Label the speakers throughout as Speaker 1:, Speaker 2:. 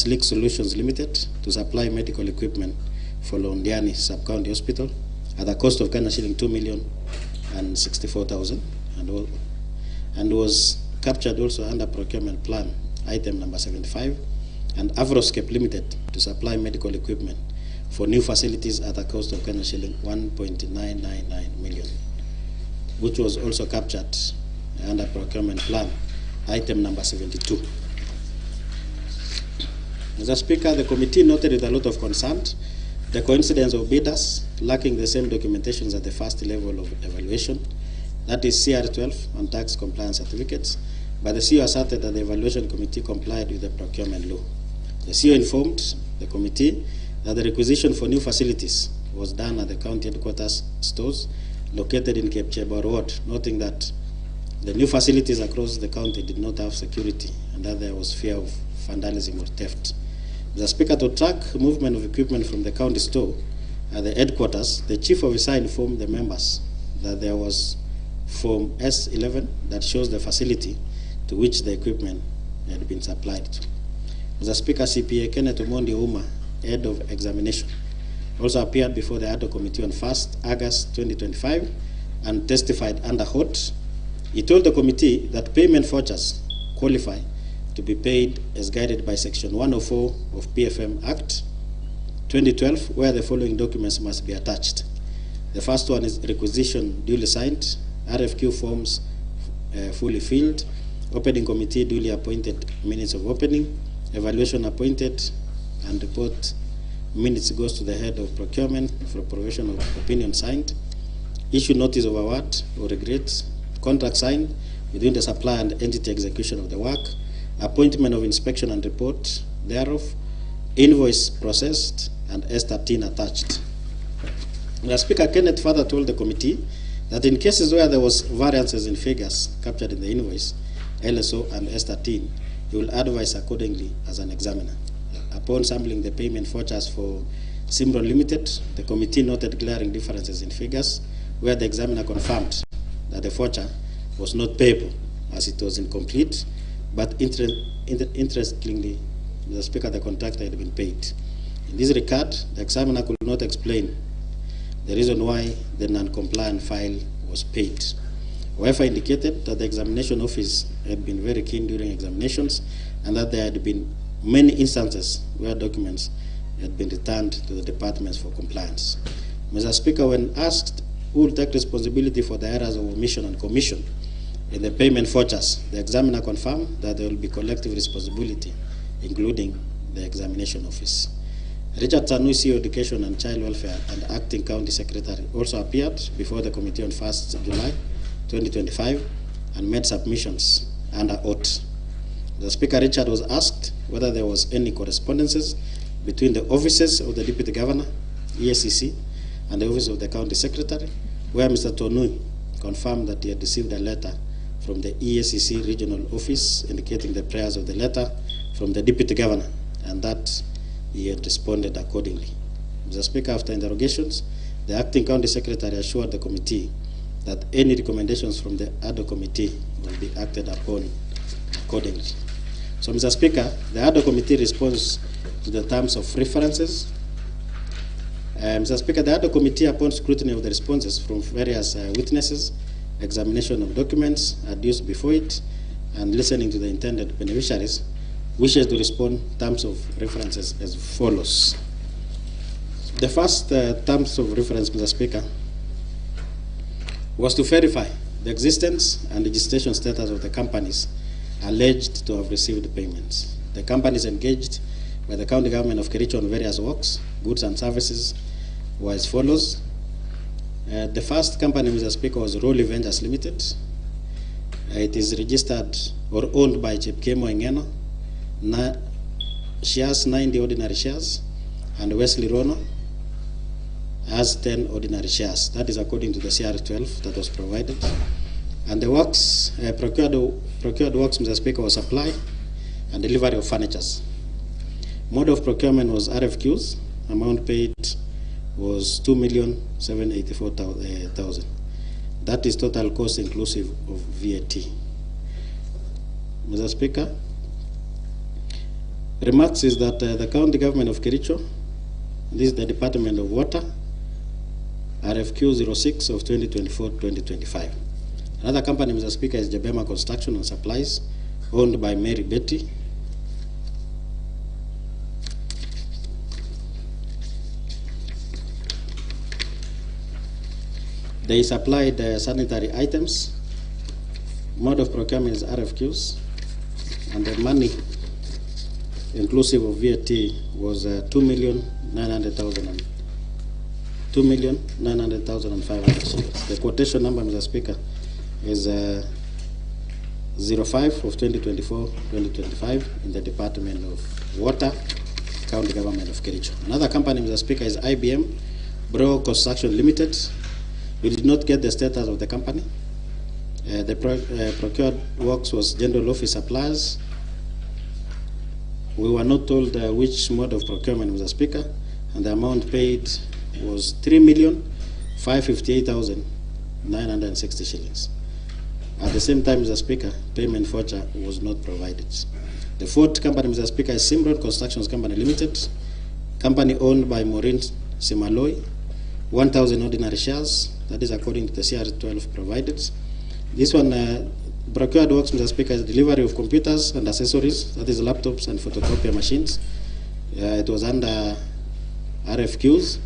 Speaker 1: Sleek Solutions Limited to supply medical equipment for Londiani Sub-County Hospital at a cost of Kenya shilling 2,064,000 and was captured also under procurement plan item number 75, and Avroscape Limited to supply medical equipment for new facilities at a cost of Kenya shilling 1.999 million, which was also captured under procurement plan item number 72. Mr. Speaker, the committee noted with a lot of concern the coincidence of bidders lacking the same documentations at the first level of evaluation, that is CR12 on tax compliance certificates, but the CEO asserted that the evaluation committee complied with the procurement law. The CEO informed the committee that the requisition for new facilities was done at the county headquarters stores located in Kepchebor Ward, noting that the new facilities across the county did not have security and that there was fear of vandalism or theft. The Speaker, to track movement of equipment from the county store at the headquarters, the Chief Officer informed the members that there was Form S11 that shows the facility to which the equipment had been supplied to. The Speaker, CPA Kenneth Omondi Ouma, Head of Examination, also appeared before the ADO Committee on 1st August 2025 and testified under oath. He told the committee that payment vouchers qualify to be paid as guided by Section 104 of PFM Act 2012, where the following documents must be attached. The first one is requisition duly signed, RFQ forms fully filled, opening committee duly appointed, minutes of opening, evaluation appointed, and report minutes goes to the head of procurement for provision of opinion signed, issue notice of award or regrets, contract signed between the supplier and entity execution of the work, appointment of inspection and report thereof, invoice processed, and S13 attached. The Speaker, Kenneth, further told the committee that in cases where there was variances in figures captured in the invoice, LSO, and S13, he will advise accordingly as an examiner. Upon sampling the payment vouchers for Simron Limited, the committee noted glaring differences in figures where the examiner confirmed that the voucher was not payable as it was incomplete, but interestingly, the Speaker, the contractor had been paid. In this regard, the examiner could not explain the reason why the non-compliant file was paid. However, indicated that the examination office had been very keen during examinations and that there had been many instances where documents had been returned to the departments for compliance. Mr. Speaker, when asked who will take responsibility for the errors of omission and commission in the payment vouchers, the examiner confirmed that there will be collective responsibility, including the examination office. Richard Tanui, CEO Education and Child Welfare and Acting County Secretary, also appeared before the committee on 1st July 2025 and made submissions under oath. The Speaker, Richard, was asked whether there was any correspondences between the offices of the Deputy Governor, EACC, and the office of the County Secretary, where Mr. Tonui confirmed that he had received a letter from the EACC regional office indicating the prayers of the letter from the Deputy Governor and that he had responded accordingly. Mr. Speaker, after interrogations, the Acting County Secretary assured the committee that any recommendations from the ADO Committee will be acted upon accordingly. So, Mr. Speaker, the ADO Committee responds to the terms of references. Mr. Speaker, the ADO Committee, upon scrutiny of the responses from various witnesses, examination of documents adduced before it, and listening to the intended beneficiaries, wishes to respond terms of references as follows. The first terms of reference, Mr. Speaker, was to verify the existence and registration status of the companies alleged to have received payments. The companies engaged by the county government of Kericho on various works, goods and services were as follows. The first company, Mr. Speaker, was Rolly Ventures Limited. It is registered or owned by Chepkemo Engeno, shares 90 ordinary shares, and Wesley Rono has 10 ordinary shares. That is according to the CR12 that was provided. And the works, procured works, Mr. Speaker, was supply and delivery of furnitures. Mode of procurement was RFQs. Amount paid was 2,784,000. That is total cost inclusive of VAT. Mr. Speaker, remarks is that the county government of Kericho, this is the Department of Water, RFQ 06 of 2024-2025. Another company, Mr. Speaker, is Jabema Construction and Supplies, owned by Mary Betty. They supplied sanitary items. Mode of procurement is RFQs, and the money, inclusive of VAT, was 2,900,000 2,900,500 shillings. The quotation number, Mr. Speaker, is 05 of 2024-2025 in the Department of Water, County Government of Kericho. Another company, Mr. Speaker, is IBM Bro Construction Limited. We did not get the status of the company. The procured works was general office supplies. We were not told which mode of procurement, Mr. Speaker, and the amount paid was 3,558,960 shillings. At the same time, Mr. Speaker, payment voucher was not provided. The fourth company, Mr. Speaker, is Simron Constructions Company Limited, company owned by Maureen Simaloi, 1,000 ordinary shares, that is according to the CR12 provided. This one, procured works, Mr. Speaker, is delivery of computers and accessories, that is laptops and photocopier machines. It was under RFQs,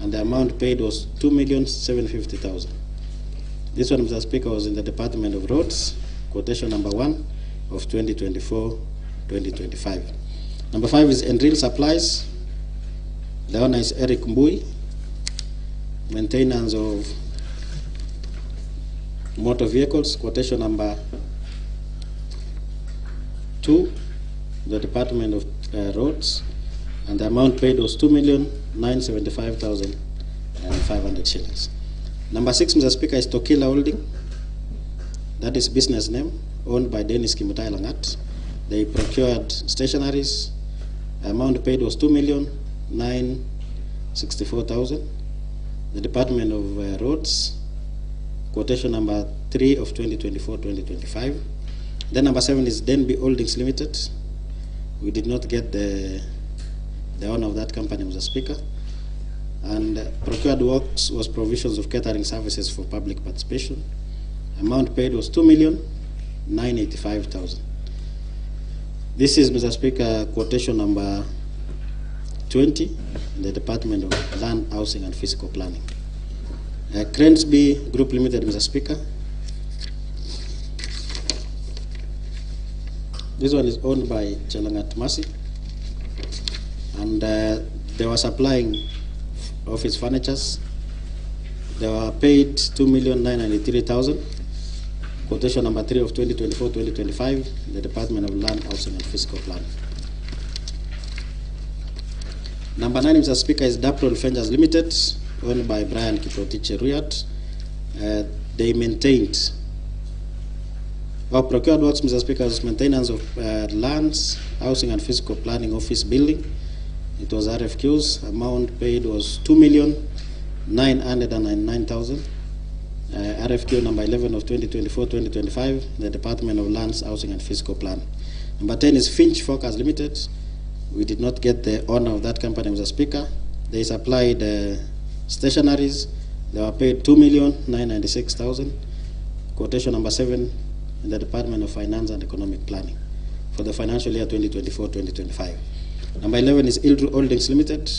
Speaker 1: and the amount paid was 2,750,000. This one, Mr. Speaker, was in the Department of Roads, quotation number 1 of 2024-2025. Number 5 is Enril Supplies. The owner is Eric Mbui. Maintenance of motor vehicles, quotation number 2, the Department of Roads, and the amount paid was 2,975,500 shillings. Number 6, Mr. Speaker, is Tokila Holding. That is business name, owned by Dennis Kimutai Langat. They procured stationaries. Amount paid was 2,964,000. The Department of Roads, quotation number 3 of 2024-2025. Then number 7 is Denby Holdings Limited. We did not get the owner of that company, Mr. Speaker. And procured works was provisions of catering services for public participation. Amount paid was 2,985,000. This is, Mr. Speaker, quotation number 20 in the Department of Land, Housing and Physical Planning. Crensby Group Limited, Mr. Speaker. This one is owned by Chelangat Masi, and they were supplying office furnitures. They were paid 2,993,000. Quotation number 3 of 2024-2025, the Department of Land, Housing and Physical Planning. Number 9, Mr. Speaker, is Daprol Ventures Limited, owned by Brian Kiprotich Ruyat. They maintained or procured works, Mr. Speaker, was maintenance of lands, housing and physical planning office building. It was RFQs. Amount paid was 2,999,000. RFQ number 11 of 2024-2025, the Department of Lands, Housing and Physical Plan. Number 10 is Finch Focus Limited. We did not get the owner of that company, Mr. Speaker. They supplied stationaries. They were paid 2,996,000. Quotation number 7 in the Department of Finance and Economic Planning for the financial year 2024-2025. Number 11 is Ildru Holdings Limited.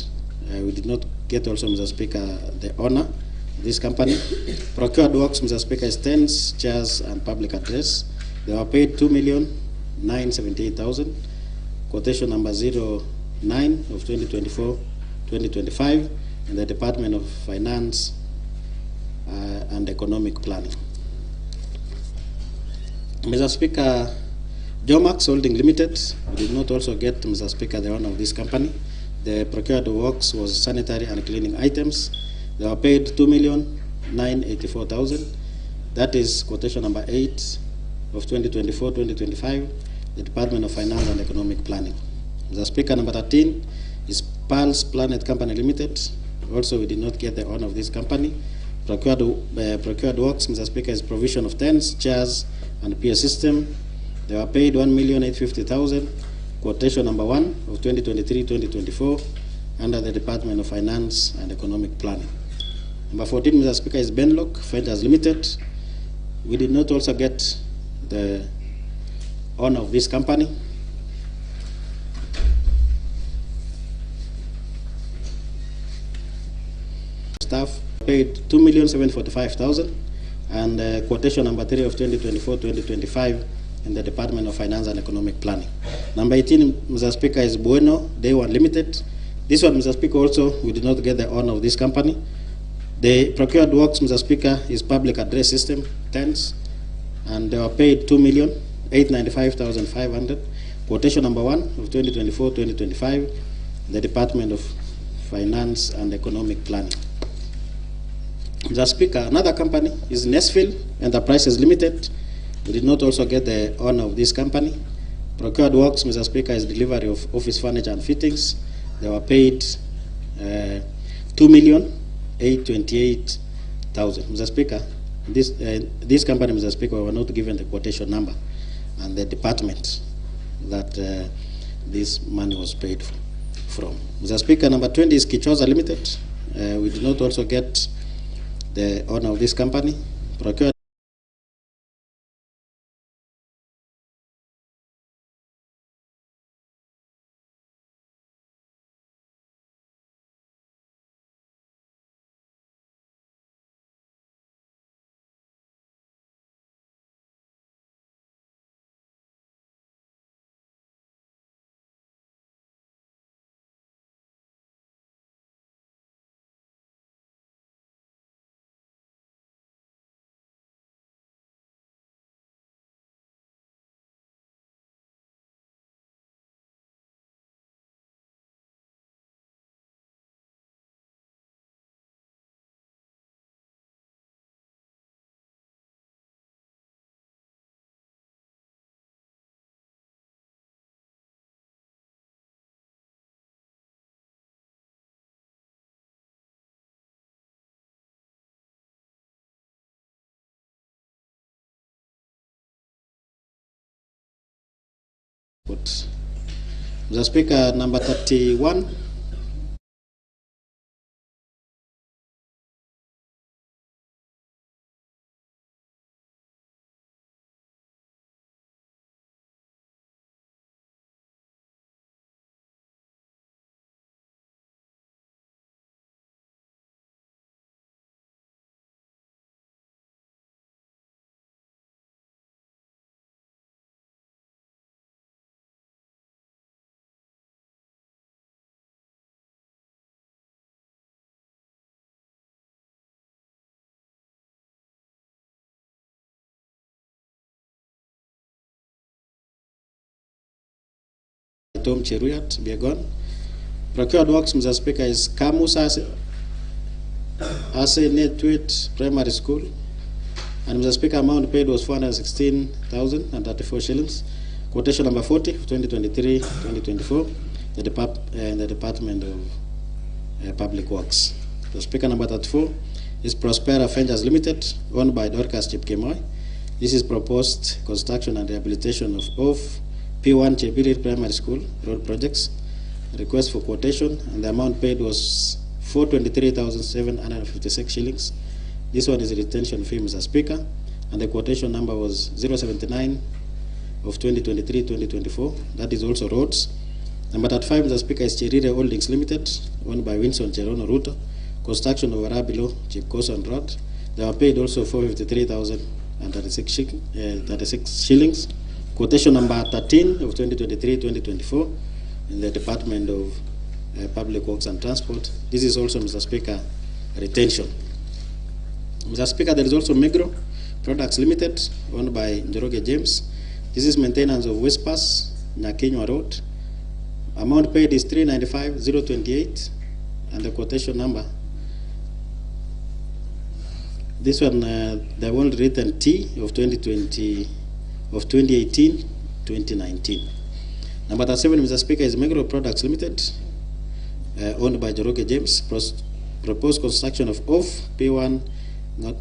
Speaker 1: We did not get also, Mr. Speaker, the owner of this company. Procured works, Mr. Speaker, is tents, chairs, and public address. They were paid 2,978,000. Quotation number 09 of 2024-2025 in the Department of Finance and Economic Planning. Mr. Speaker, Jomax Holding Limited, we did not also get, Mr. Speaker, the owner of this company. The procured works was sanitary and cleaning items. They were paid 2,984,000. That is quotation number 8 of 2024-2025, the Department of Finance and Economic Planning. Mr. Speaker, number 13 is Pulse Planet Company Limited. Also, we did not get the owner of this company. Procured works, Mr. Speaker, is provision of tents, chairs, and peer system. They were paid 1,850,000. quotation number 1 of 2023-2024 under the Department of Finance and Economic Planning. Number 14, Mr. Speaker, is Benlock Ventures Limited. We did not also get the honor of this company. Staff paid 2,745,000, and quotation number 3 of 2024-2025 in the Department of Finance and Economic Planning. Number 18, Mr. Speaker, is Bueno Day One Limited. This one, Mr. Speaker, also we did not get the honor of this company. The procured works, Mr. Speaker, is public address system, TENS, and they were paid 2,895,500. Quotation number 1 of 2024-2025, the Department of Finance and Economic Planning. Mr. Speaker, another company is Nesfield Enterprises Limited. We did not also get the honor of this company. Procured works, Mr. Speaker, is delivery of office furniture and fittings. They were paid 2,828,000. Mr. Speaker, this company, Mr. Speaker, were not given the quotation number and the department that this money was paid from. Mr. Speaker, number 20 is Kichoza Limited. We did not also get the honor of this company. Procured Mr. Speaker, number 31. Tom Cheruyat, Biegon. Procured works, Mr. Speaker, is Kamus Ase Netwit Primary School. And Mr. Speaker, amount paid was 416,034 shillings. Quotation number 40 of 2023-2024, the Department of Public Works. The Speaker, number 34 is Prospera Ventures Limited, owned by Dorcas Chepkemoi. This is proposed construction and rehabilitation of P1 Chebirit Primary School road projects. Request for quotation, and the amount paid was 423,756 shillings. This one is a retention fee, Mr. Speaker, and the quotation number was 079 of 2023-2024. That is also roads. Number 35, Mr. Speaker, is Cherire Holdings Limited, owned by Winston Cherono Ruto. Construction of Arabilo Chipkoson Road. They were paid also 453,036 shillings. Quotation number 13 of 2023-2024 in the Department of Public Works and Transport. This is also, Mr. Speaker, retention. Mr. Speaker, there is also Megro Products Limited, owned by Njoroge James. This is maintenance of Westpass, Nyakinywa Road. Amount paid is 395,028, and the quotation number. This one, the one written T of 2018-2019. Number 37, Mr. Speaker, is Megro Products Limited, owned by Njoroge James. Proposed construction of P1 not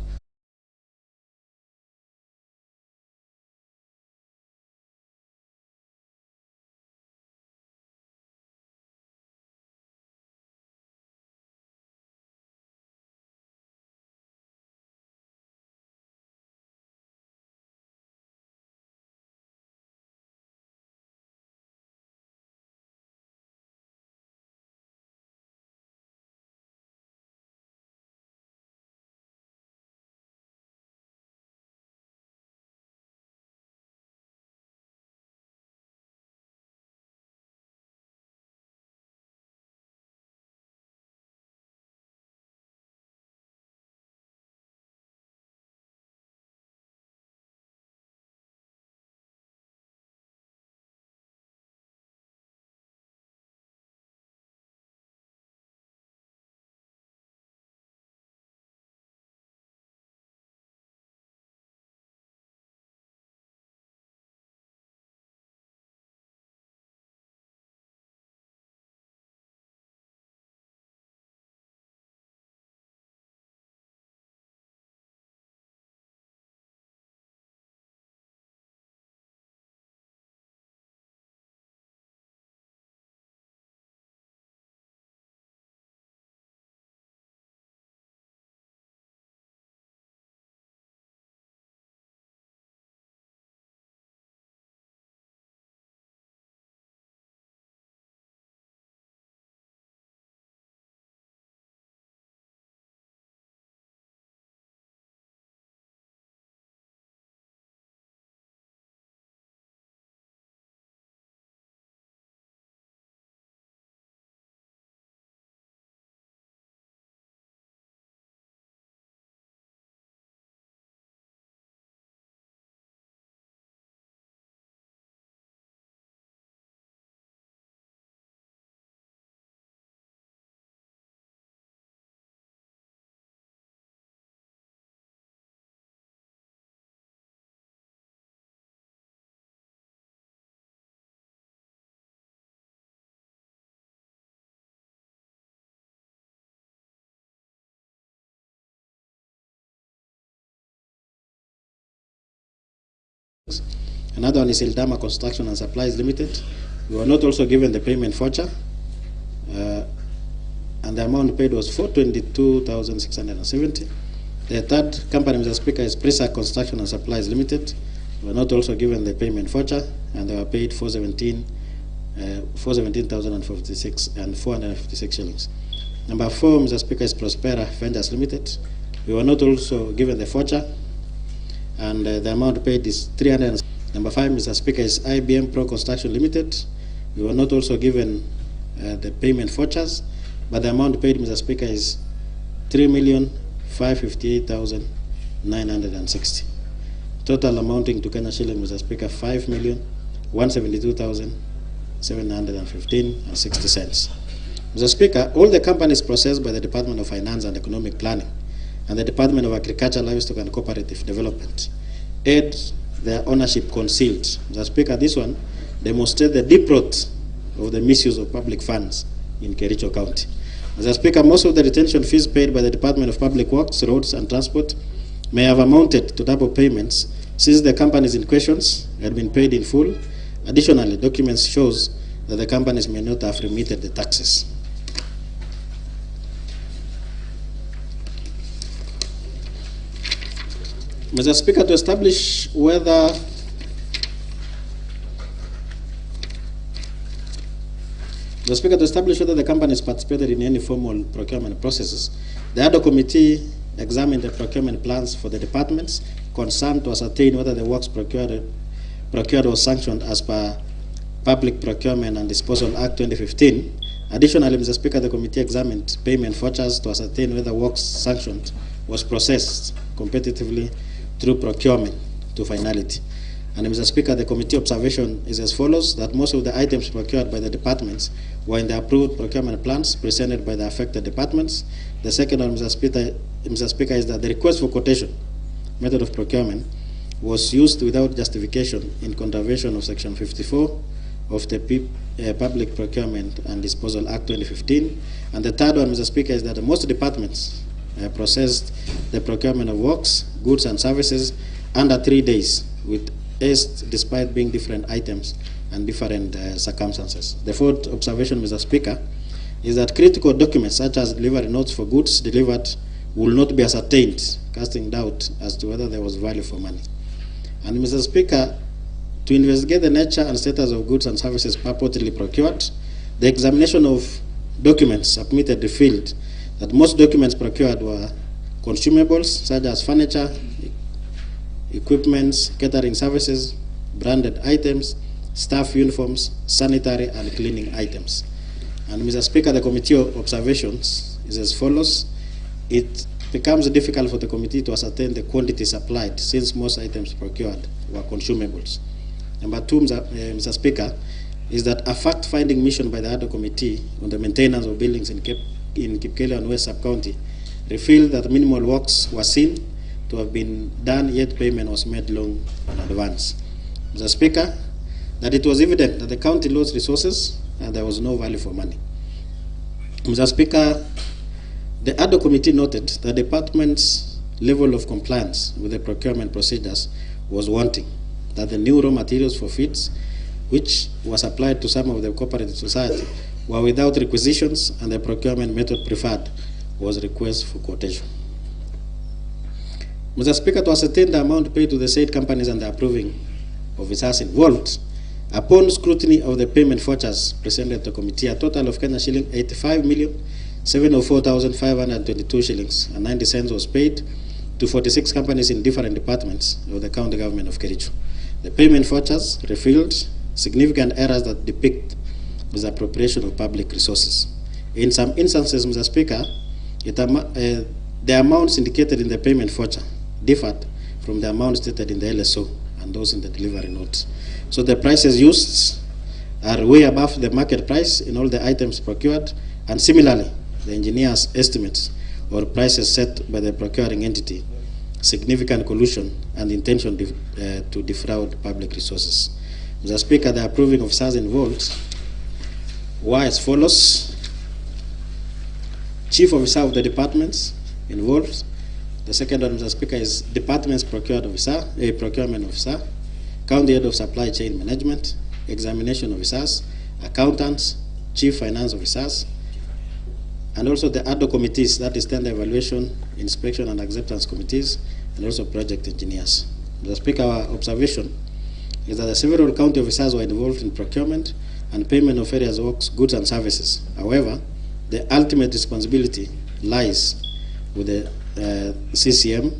Speaker 1: Another one is Ildama Construction and Supplies Limited. We were not also given the payment voucher, and the amount paid was 422,670. The third company, Mr. Speaker, is Prisa Construction and Supplies Limited. We were not also given the payment voucher, and they were paid 417,056 and 456 shillings. Number 4, Mr. Speaker, is Prospera Ventures Limited. We were not also given the voucher, and the amount paid is 300. Number 5, Mr. Speaker, is IBM Pro Construction Limited. We were not also given the payment vouchers, but the amount paid, Mr. Speaker, is 3,558,960. Total amounting to Kenya shilling, Mr. Speaker, 5,172,715 and 60 cents. Mr. Speaker, all the companies processed by the Department of Finance and Economic Planning and the Department of Agriculture, Livestock and Cooperative Development had their ownership concealed. Mr. Speaker, this one demonstrates the deep rot of the misuse of public funds in Kericho County. Mr. Speaker, most of the retention fees paid by the Department of Public Works, Roads and Transport may have amounted to double payments since the companies in questions had been paid in full. Additionally, documents shows that the companies may not have remitted the taxes. Mr. Speaker, to establish whether the companies participated in any formal procurement processes, the ADO committee examined the procurement plans for the departments concerned to ascertain whether the works procured was sanctioned as per Public Procurement and Disposal Act 2015. Additionally, Mr. Speaker, the committee examined payment vouchers to ascertain whether works sanctioned was processed competitively through procurement to finality. And Mr. Speaker, the committee observation is as follows: that most of the items procured by the departments were in the approved procurement plans presented by the affected departments. The second one, Mr. Speaker, is that the request for quotation method of procurement was used without justification in contravention of Section 54 of the Public Procurement and Disposal Act 2015. And the third one, Mr. Speaker, is that most departments processed the procurement of works, goods and services under 3 days with haste despite being different items and different circumstances. The fourth observation, Mr. Speaker, is that critical documents such as delivery notes for goods delivered will not be ascertained, casting doubt as to whether there was value for money. And Mr. Speaker, to investigate the nature and status of goods and services purportedly procured, the examination of documents submitted revealed that most documents procured were consumables such as furniture, equipments, catering services, branded items, staff uniforms, sanitary and cleaning items. And Mr. Speaker, the committee observations is as follows: it becomes difficult for the committee to ascertain the quantity supplied since most items procured were consumables. Number 2, Mr. Speaker, is that a fact-finding mission by the ADO committee on the maintenance of buildings in Kipkeleo and West Sub-County revealed that minimal works were seen to have been done, yet payment was made long in advance. Mr. Speaker, that it was evident that the county lost resources and there was no value for money. Mr. Speaker, the ADO committee noted that the department's level of compliance with the procurement procedures was wanting, that the new raw materials for feeds, which was applied to some of the cooperative society, were without requisitions, and the procurement method preferred was request for quotation. Mr. Speaker, to ascertain the amount paid to the said companies and the approving officers involved, upon scrutiny of the payment vouchers presented to the committee, a total of Kenya shilling 85,704,522 shillings and 90 cents was paid to 46 companies in different departments of the county government of Kericho. The payment vouchers revealed significant errors that depict misappropriation of public resources. In some instances, Mr. Speaker, the amounts indicated in the payment voucher differed from the amounts stated in the LSO and those in the delivery notes. So the prices used are way above the market price in all the items procured, and similarly, the engineer's estimates or prices set by the procuring entity, significant collusion and intention to defraud public resources. Mr. Speaker, the approving officers involved were as follows: Chief Officer of the departments involved. The second one, Mr. Speaker, is Department's Procurement Officer. county head of supply chain management, examination officers, accountants, chief finance officers, and also the other committees, that is tender evaluation, inspection and acceptance committees, and also project engineers. Mr. Speaker, our observation is that the several county officers were involved in procurement and payment of various works, goods and services. However, the ultimate responsibility lies with the CCM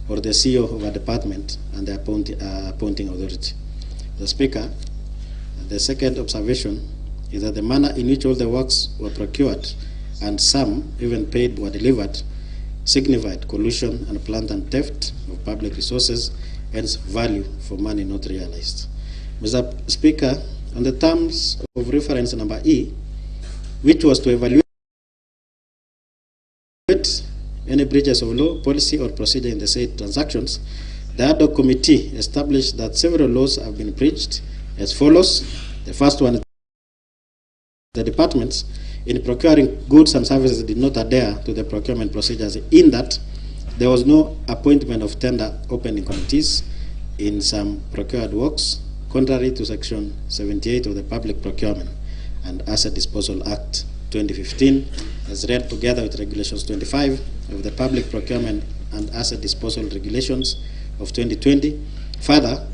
Speaker 1: or the CEO of a department and the appointing authority. The Speaker, the second observation is that the manner in which all the works were procured and some even paid were delivered signified collusion and blatant theft of public resources, hence value for money not realized. Mr. Speaker, on the terms of reference number E, which was to evaluate any breaches of law, policy, or procedure in the said transactions, the ad hoc committee established that several laws have been breached as follows. The first one, the departments in procuring goods and services did not adhere to the procurement procedures, in that there was no appointment of tender opening committees in some procured works, contrary to Section 78 of the Public Procurement and Asset Disposal Act 2015, as read together with Regulations 25 of the Public Procurement and Asset Disposal Regulations of 2020. Further,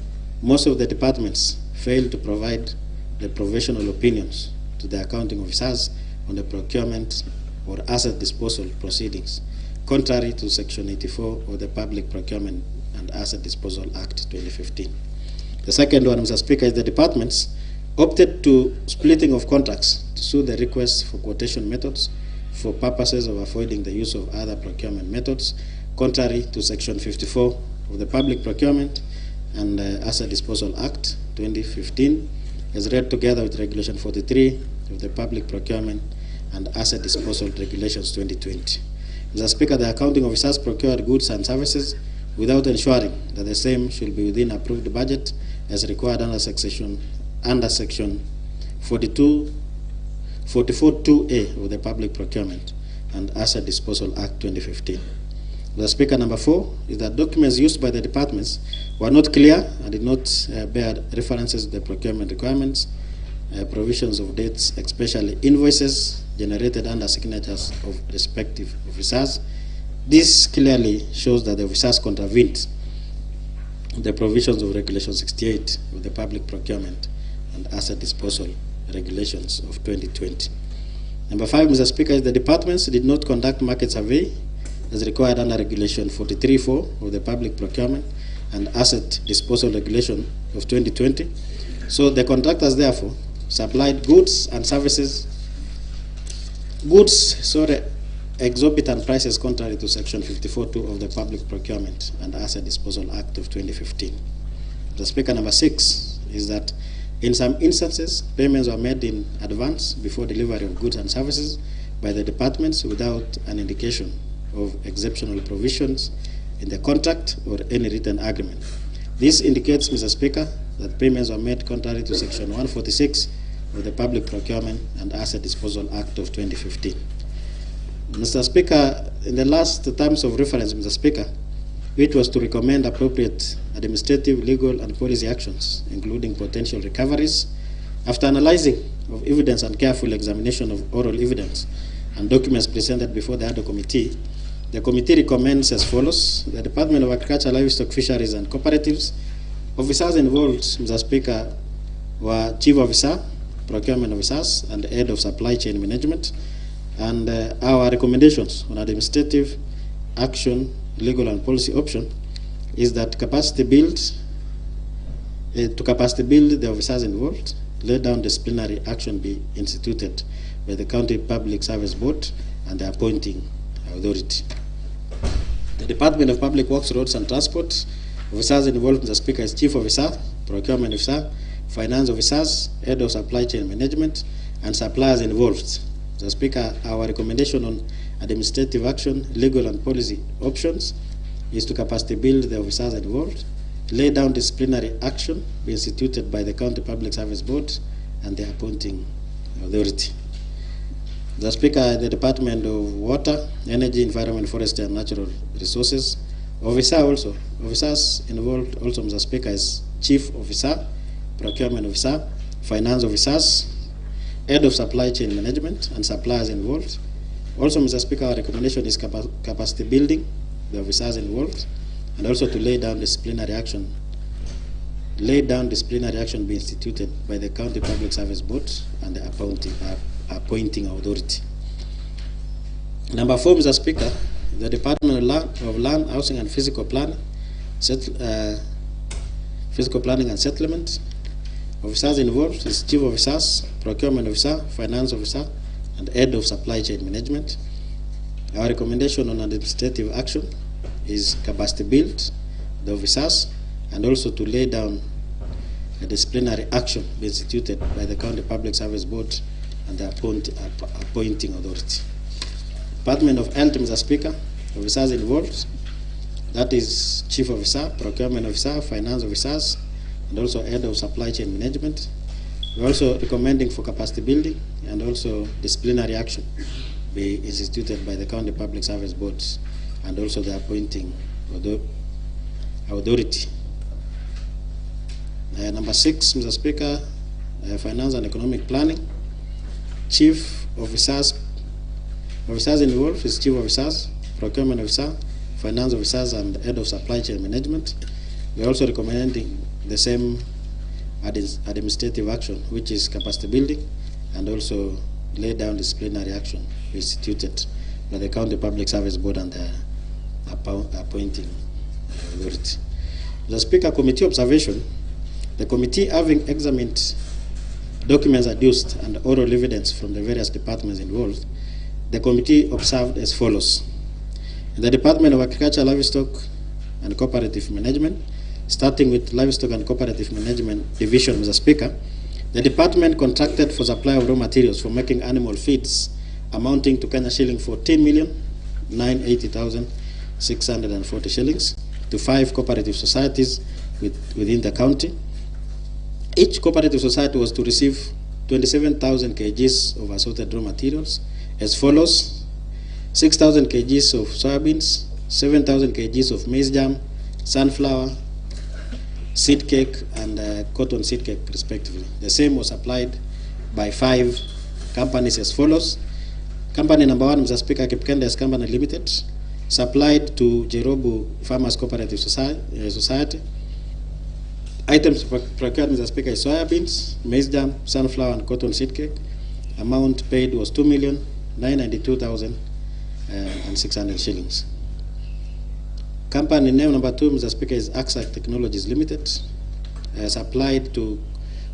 Speaker 1: most of the departments failed to provide the professional opinions to the accounting officers on the procurement or asset disposal proceedings, contrary to Section 84 of the Public Procurement and Asset Disposal Act 2015. The second one, Mr. Speaker, is the departments opted to splitting of contracts to suit the requests for quotation methods for purposes of avoiding the use of other procurement methods, contrary to Section 54 of the Public Procurement and Asset Disposal Act 2015, as read together with Regulation 43 of the Public Procurement and Asset Disposal Regulations 2020. Mr. Speaker, the accounting officers procured goods and services without ensuring that the same should be within approved budget as required under Section 44(2)(a) of the Public Procurement and Asset Disposal Act 2015. The Speaker, number 4 is that documents used by the departments were not clear and did not bear references to the procurement requirements, provisions of dates, especially invoices generated under signatures of respective officers. This clearly shows that the officers contravened the provisions of Regulation 68 of the Public Procurement and Asset Disposal Regulations of 2020. Number 5, Mr. Speaker, is the departments did not conduct market survey as required under Regulation 43(4) of the Public Procurement and Asset Disposal Regulation of 2020. So the contractors therefore supplied goods and services, exorbitant prices contrary to Section 54(2) of the Public Procurement and Asset Disposal Act of 2015. The Speaker, number 6 is that in some instances, payments were made in advance before delivery of goods and services by the departments without an indication of exceptional provisions in the contract or any written agreement. This indicates, Mr. Speaker, that payments were made contrary to Section 146 of the Public Procurement and Asset Disposal Act of 2015. Mr. Speaker, in the last terms of reference, Mr. Speaker, which was to recommend appropriate administrative, legal, and policy actions, including potential recoveries, after analyzing of evidence and careful examination of oral evidence and documents presented before the other committee, the committee recommends as follows: the Department of Agriculture, Livestock, Fisheries, and Cooperatives. Officers involved, Mr. Speaker, were Chief Officer, Procurement Officers, and Head of Supply Chain Management. And our recommendations on administrative action, legal and policy option is that to capacity build the officers involved, lay down disciplinary action be instituted by the County Public Service Board and the appointing authority. The Department of Public Works, Roads and Transport, officers involved, Mr. Speaker, is Chief Officer, Procurement Officer, Finance Officers, Head of Supply Chain Management, and suppliers involved. Mr. Speaker, our recommendation on administrative action, legal and policy options is to capacity build the officers involved, lay down disciplinary action be instituted by the County Public Service Board and the appointing authority. The Speaker, the Department of Water, Energy, Environment, Forestry and Natural Resources, Officers involved also, Mr. Speaker, is Chief Officer, Procurement Officer, Finance Officers, Head of Supply Chain Management, and suppliers involved. Also, Mr. Speaker, our recommendation is capacity building the officers involved, and also to lay down disciplinary action be instituted by the County Public Service Board and the appointing authority. Number 4, Mr. Speaker, the Department of Land, Housing and Physical Planning and Settlement. Officers involved is Chief Officers, Procurement Officer, Finance Officer, and Head of Supply Chain Management. Our recommendation on administrative action is capacity build the officers, and also to lay down a disciplinary action be instituted by the County Public Service Board and the appointing authority. Department of Health, Mr. Speaker, officers involved, that is Chief Officer, Procurement Officer, Finance Officers, and also Head of Supply Chain Management. We're also recommending for capacity building and also disciplinary action be instituted by the County Public Service Boards and also the appointing authority. Number 6, Mr. Speaker, Finance and Economic Planning. Chief Officers involved is Chief Officers, Procurement Officer, Finance Officers, and Head of Supply Chain Management. We're also recommending the same administrative action, which is capacity building, and also lay down disciplinary action instituted by the County Public Service Board and the appointing authority. The Speaker, committee observation. The committee, having examined documents adduced and oral evidence from the various departments involved, the committee observed as follows. In the Department of Agriculture, Livestock and Cooperative Management, starting with Livestock and Cooperative Management Division, Mr. Speaker, the department contracted for supply of raw materials for making animal feeds amounting to Kenya shilling 14,980,640 shillings to 5 cooperative societies within the county. Each cooperative society was to receive 27,000 kgs of assorted raw materials as follows: 6,000 kgs of soybeans, 7,000 kgs of maize germ, sunflower, seed cake, and cotton seed cake, respectively. The same was applied by 5 companies as follows. Company number 1, Mr. Speaker, Kipkendes Company Limited, supplied to Jerobu Farmers Cooperative Society. Items procured, Mr. Speaker, is soybeans, maize germ, sunflower, and cotton seed cake. Amount paid was 2,992,600 shillings. Company name number 2, Mr. Speaker, is AXA Technologies Limited, supplied to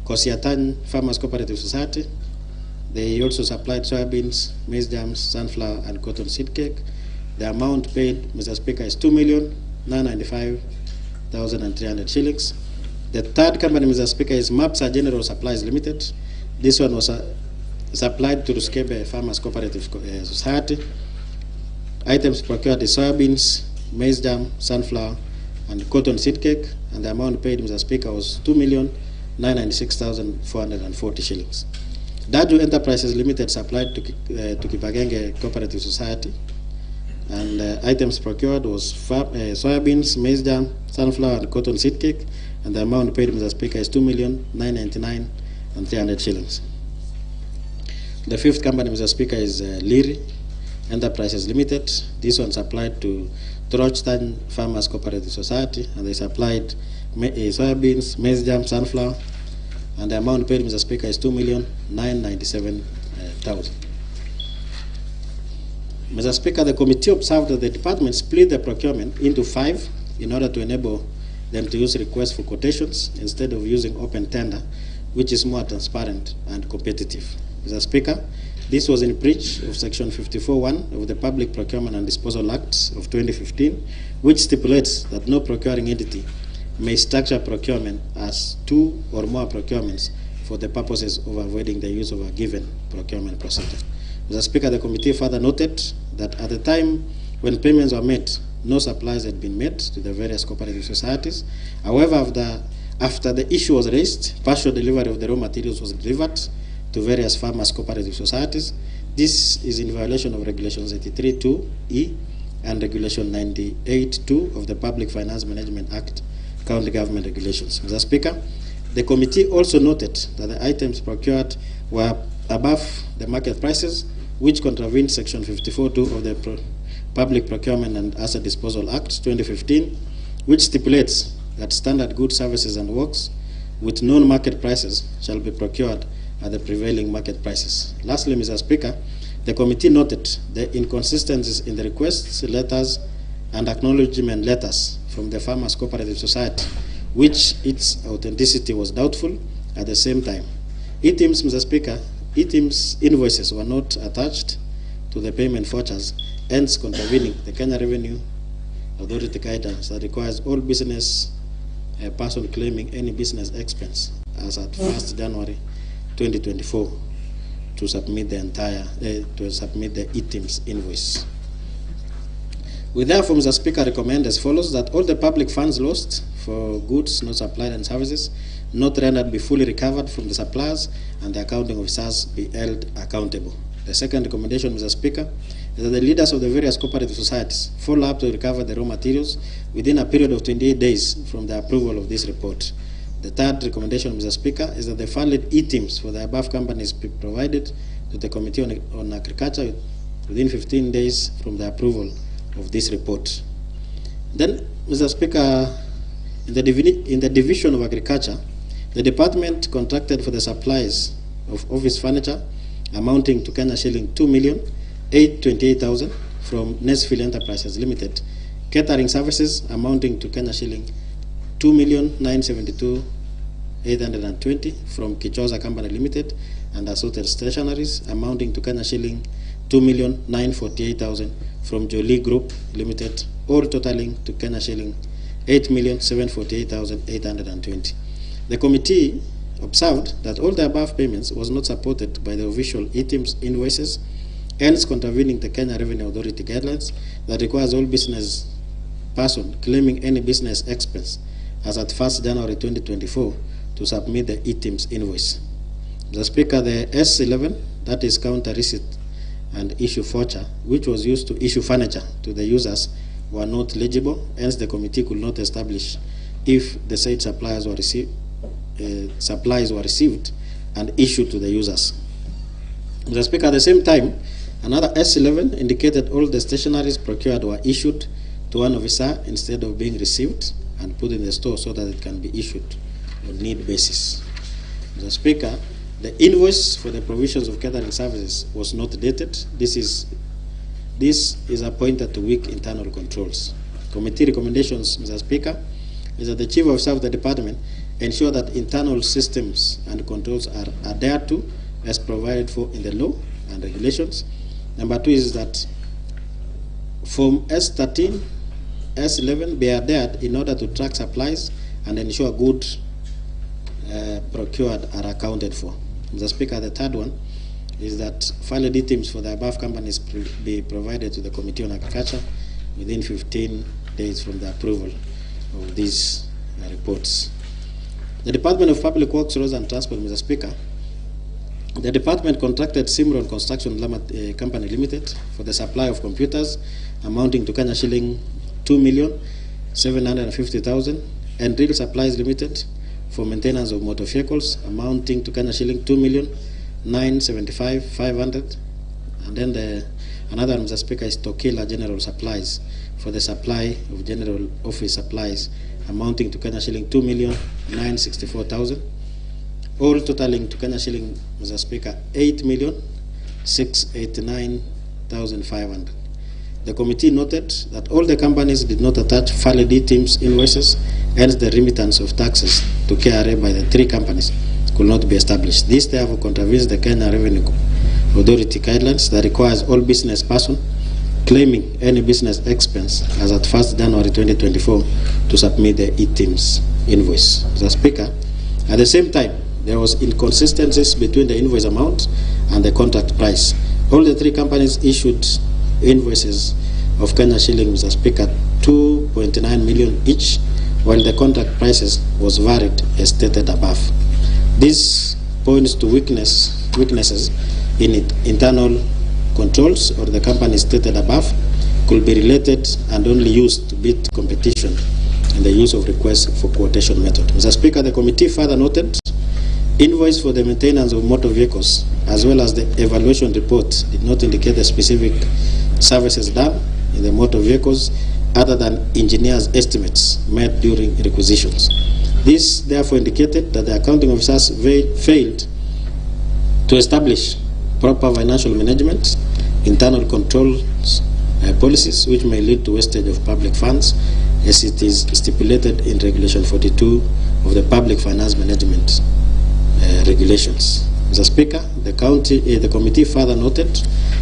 Speaker 1: Kosiatan Farmers Cooperative Society. They also supplied soybeans, maize germs, sunflower, and cotton seed cake. The amount paid, Mr. Speaker, is 2,995,300 shillings. The third company, Mr. Speaker, is MAPSA General Supplies Limited. This one was supplied to Ruskebe Farmers Cooperative Society. Items procured is soybeans, maize germ, sunflower, and cotton seed cake, and the amount paid, Mr. Speaker, was 2,996,440 shillings. Daju Enterprises Limited supplied to Kipagenge Cooperative Society, and items procured was soybeans, maize germ, sunflower, and cotton seed cake, and the amount paid, Mr. Speaker, is 2,999,300 shillings. The fifth company, Mr. Speaker, is Liri Enterprises Limited. This one supplied to Trochtan Farmers Cooperative Society, and they supplied soybeans, maize germ, sunflower, and the amount paid, Mr. Speaker, is 2,997,000. Mr. Speaker, the committee observed that the department split the procurement into 5 in order to enable them to use requests for quotations instead of using open tender, which is more transparent and competitive. Mr. Speaker, this was in breach of Section 54(1) of the Public Procurement and Disposal Act of 2015, which stipulates that no procuring entity may structure procurement as 2 or more procurements for the purposes of avoiding the use of a given procurement procedure. Mr. Speaker, the committee further noted that at the time when payments were made, no supplies had been made to the various cooperative societies. However, after the issue was raised, partial delivery of the raw materials was delivered to various farmers' cooperative societies. This is in violation of Regulations 83(2)(e) and Regulation 98(2) of the Public Finance Management Act, County Government Regulations. Mr. Speaker, the committee also noted that the items procured were above the market prices, which contravened Section 54(2) of the Public Procurement and Asset Disposal Act 2015, which stipulates that standard goods, services, and works with known market prices shall be procured at the prevailing market prices. Lastly, Mr. Speaker, the committee noted the inconsistencies in the requests, letters, and acknowledgement letters from the Farmers Cooperative Society, which its authenticity was doubtful. At the same time, ETIMS, Mr. Speaker, ETIMS invoices were not attached to the payment vouchers, hence contravening the Kenya Revenue Authority guidance that requires all business person claiming any business expense as at 1st January 2024 to submit the ETIMS invoice. We therefore, Mr. Speaker, recommend as follows: that all the public funds lost for goods not supplied and services not rendered be fully recovered from the suppliers, and the accounting officers be held accountable. The second recommendation, Mr. Speaker, is that the leaders of the various cooperative societies follow up to recover the raw materials within a period of 28 days from the approval of this report. The third recommendation, Mr. Speaker, is that the valid ETIMS for the above companies be provided to the Committee on Agriculture within 15 days from the approval of this report. Then, Mr. Speaker, in the Division of Agriculture, the department contracted for the supplies of office furniture amounting to Kenya shilling 2,828,000 from Nesfield Enterprises Limited, catering services amounting to Kenya shilling 2,972,820 from Kichoza Company Limited, and assorted stationaries amounting to Kenya shilling 2,948,000 from Jolie Group Limited, all totaling to Kenya shilling 8,748,820. The committee observed that all the above payments was not supported by the official ETIMS invoices, hence contravening the Kenya Revenue Authority guidelines that requires all business person claiming any business expense as at 1st January 2024 to submit the ETIMS invoice. Mr. Speaker, the S11, that is counter receipt and issue voucher, which was used to issue furniture to the users, were not legible, hence the committee could not establish if the said supplies were received and issued to the users. Mr. Speaker, at the same time, another S11 indicated all the stationaries procured were issued to one officer instead of being received and put in the store so that it can be issued on need basis. Mr. Speaker, the invoice for the provisions of catering services was not dated. This is appointed to weak internal controls. Committee recommendations, Mr. Speaker, is that the Chief of Staff of the Department ensure that internal systems and controls are adhered to as provided for in the law and regulations. Number two is that Form S13, S11 be adhered in order to track supplies and ensure goods procured are accounted for. Mr. Speaker, the third one is that valid ETIMS for the above companies be provided to the Committee on Agriculture within 15 days from the approval of these reports. The Department of Public Works, Roads and Transport, Mr. Speaker, the department contracted Simron Construction Company Limited for the supply of computers amounting to Kenya shilling 2,750,000, and Real Supplies Limited for maintenance of motor vehicles amounting to Kenya shilling 2,975,500, and then another, Mr. Speaker, is Tokila General Supplies for the supply of general office supplies amounting to Kenya shilling 2,964,000, all totaling to Kenya shilling, Mr. Speaker, 8,689,500. The committee noted that all the companies did not attach valid ETIMS invoices, hence the remittance of taxes to KRA by the three companies could not be established. This therefore contravenes the Kenya Revenue Authority guidelines that requires all business person claiming any business expense as at 1st January 2024 to submit the ETIMS invoice. Mr. Speaker, at the same time, there was inconsistencies between the invoice amount and the contract price. All the three companies issued invoices of Kenya shilling, Mr. Speaker, 2.9 million each, while the contract prices was varied as stated above. This points to weaknesses in internal controls or the company stated above, could be related and only used to beat competition in the use of request for quotation method. Mr. Speaker, the committee further noted invoice for the maintenance of motor vehicles as well as the evaluation report did not indicate the specific services done in the motor vehicles other than engineers' estimates made during requisitions. This therefore indicated that the accounting officers failed to establish proper financial management, internal controls, policies which may lead to wastage of public funds as it is stipulated in Regulation 42 of the Public Finance Management Regulations. Mr. Speaker, the committee further noted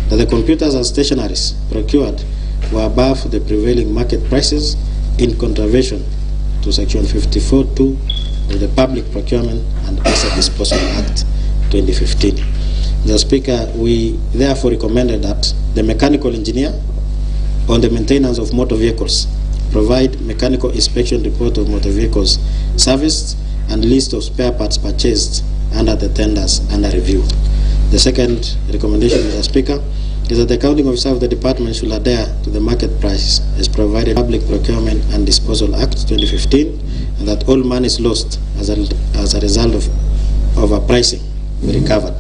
Speaker 1: that the computers and stationaries procured were above the prevailing market prices in contravention to Section 54(2) of the Public Procurement and Asset Disposal Act 2015. Mr. Speaker, we therefore recommended that the mechanical engineer on the maintenance of motor vehicles provide mechanical inspection report of motor vehicles serviced and list of spare parts purchased under the tenders under review. The second recommendation, Mr. Speaker, is that the accounting officer of the department should adhere to the market price as provided Public Procurement and Disposal Act 2015, and that all monies lost as a result of overpricing be recovered.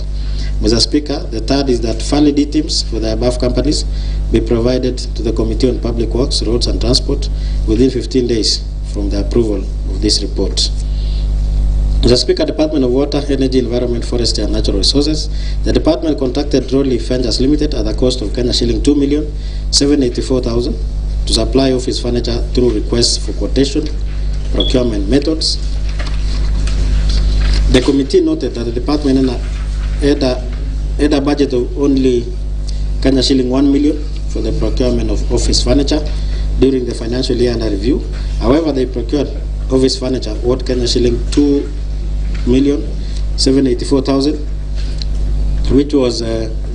Speaker 1: Mr. Speaker, the third is that valid items for the above companies be provided to the Committee on Public Works, Roads and Transport within 15 days from the approval of this report. Mr. Speaker, Department of Water, Energy, Environment, Forestry and Natural Resources, the department contracted Rolly Ventures Limited at the cost of Kenya shilling 2,784,000 to supply office furniture through requests for quotation, procurement methods. The committee noted that the department had a budget of only Kenya shilling 1 million for the procurement of office furniture during the financial year under review. However, they procured office furniture worth Kenya shilling 2,784,000, which was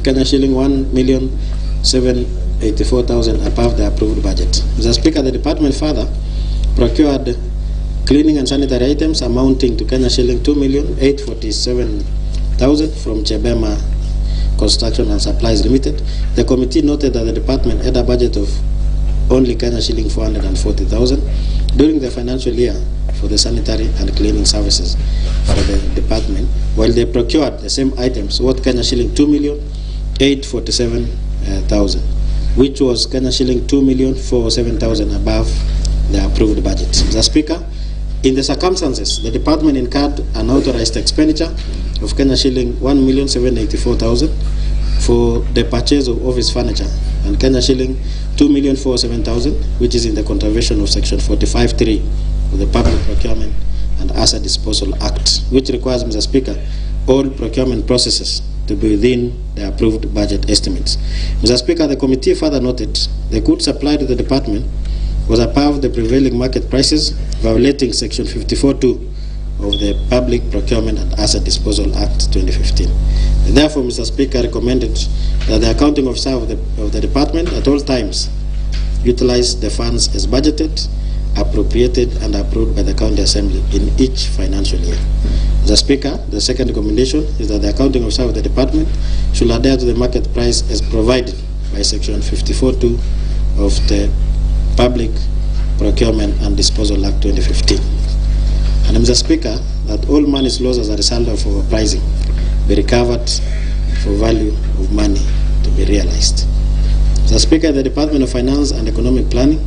Speaker 1: Kenya shilling 1,784,000 above the approved budget. Mr. Speaker, the department further procured cleaning and sanitary items amounting to Kenya shilling 2,847,000 from Chebema Construction and Supplies Limited. The committee noted that the department had a budget of only Kenya shilling 440,000 during the financial year for the sanitary and cleaning services for the department, while they procured the same items worth Kenya shilling 2,847,000, which was Kenya shilling 2,407,000 above the approved budget. Mr. Speaker, in the circumstances, the department incurred an authorized expenditure of Kenya shilling 1,784,000 for the purchase of office furniture and Kenya shilling 2,407,000, which is in the contravention of Section 45(3) of the Public Procurement and Asset Disposal Act, which requires, Mr. Speaker, all procurement processes to be within the approved budget estimates. Mr. Speaker, the committee further noted the goods supplied to the department was above the prevailing market prices, violating Section 54(2) of the Public Procurement and Asset Disposal Act 2015. Therefore, Mr. Speaker, recommended that the accounting officer of the department at all times utilize the funds as budgeted, appropriated and approved by the County Assembly in each financial year. Mr. Speaker, the second recommendation is that the accounting officer of the department should adhere to the market price as provided by Section 54(2) of the Public Procurement and Disposal Act 2015. And Mr. Speaker, that all monies lost as a result of overpricing be recovered for value of money to be realized. Mr. Speaker, the Department of Finance and Economic Planning,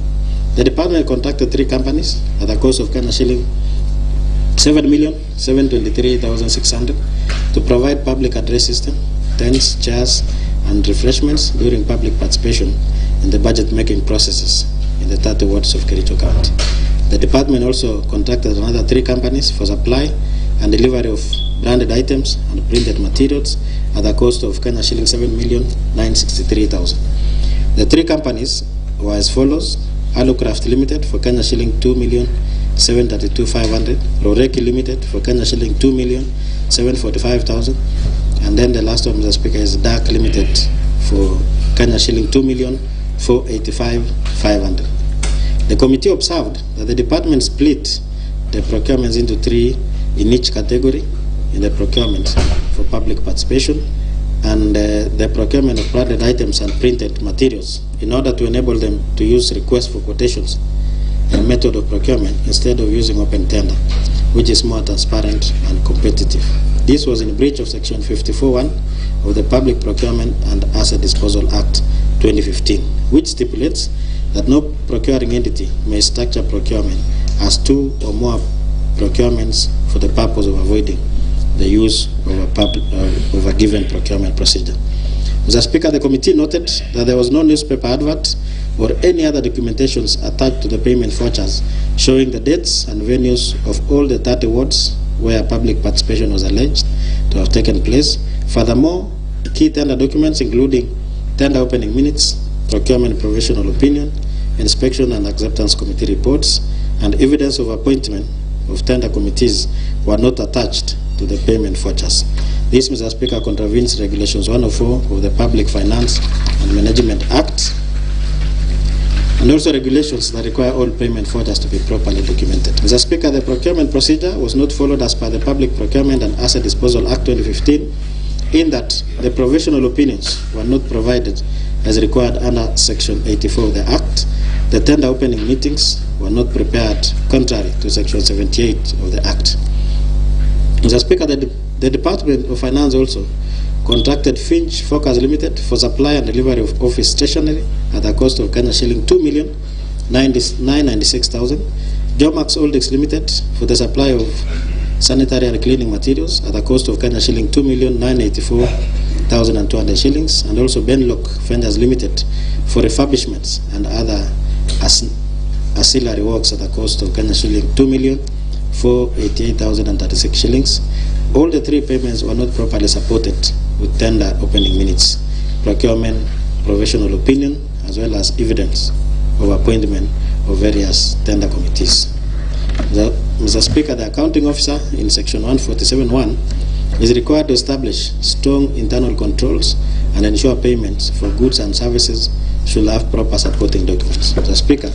Speaker 1: the department contracted 3 companies at the cost of Kenya shilling 7,723,600 to provide public address system, tents, chairs, and refreshments during public participation in the budget-making processes in the 30 wards of Kericho County. The department also contracted another 3 companies for supply and delivery of branded items and printed materials at the cost of Kenya shilling 7,963,000. The 3 companies were as follows: Alucraft Limited for Kenya shilling 2,732,500, Roreki Limited for Kenya shilling 2,745,000, and then the last one, Mr. Speaker, is Dark Limited for Kenya shilling 2,485,500. The committee observed that the department split the procurements into 3 in each category in the procurement for public participation, and the procurement of branded items and printed materials in order to enable them to use request for quotations a method of procurement instead of using open tender, which is more transparent and competitive. This was in breach of Section 54(1) of the Public Procurement and Asset Disposal Act 2015, which stipulates that no procuring entity may structure procurement as two or more procurements for the purpose of avoiding the use of a given procurement procedure. Mr. Speaker, the committee noted that there was no newspaper advert or any other documentations attached to the payment vouchers showing the dates and venues of all the 30 wards where public participation was alleged to have taken place. Furthermore, key tender documents including tender opening minutes, procurement provisional opinion, inspection and acceptance committee reports, and evidence of appointment of tender committees were not attached to the payment vouchers. This, Mr. Speaker, contravenes Regulations 104 of the Public Finance and Management Act, and also regulations that require all payment vouchers to be properly documented. Mr. Speaker, the procurement procedure was not followed as per the Public Procurement and Asset Disposal Act 2015, in that the provisional opinions were not provided as required under Section 84 of the Act. The tender opening meetings were not prepared contrary to Section 78 of the Act. Mr. Speaker, the Department of Finance also contracted Finch Focus Limited for supply and delivery of office stationery at a cost of Kenya shilling 2,996,000. Jomax Oldex Limited for the supply of sanitary and cleaning materials at a cost of Kenya shilling 2,984,200 shillings, and also Benlock Vendors Limited for refurbishments and other ancillary works at a cost of Kenya shilling 2,488,036 shillings. All the three payments were not properly supported with tender opening minutes, procurement provisional opinion, as well as evidence of appointment of various tender committees. Mr. Speaker, the accounting officer in Section 147(1) is required to establish strong internal controls and ensure payments for goods and services should have proper supporting documents. Mr. Speaker,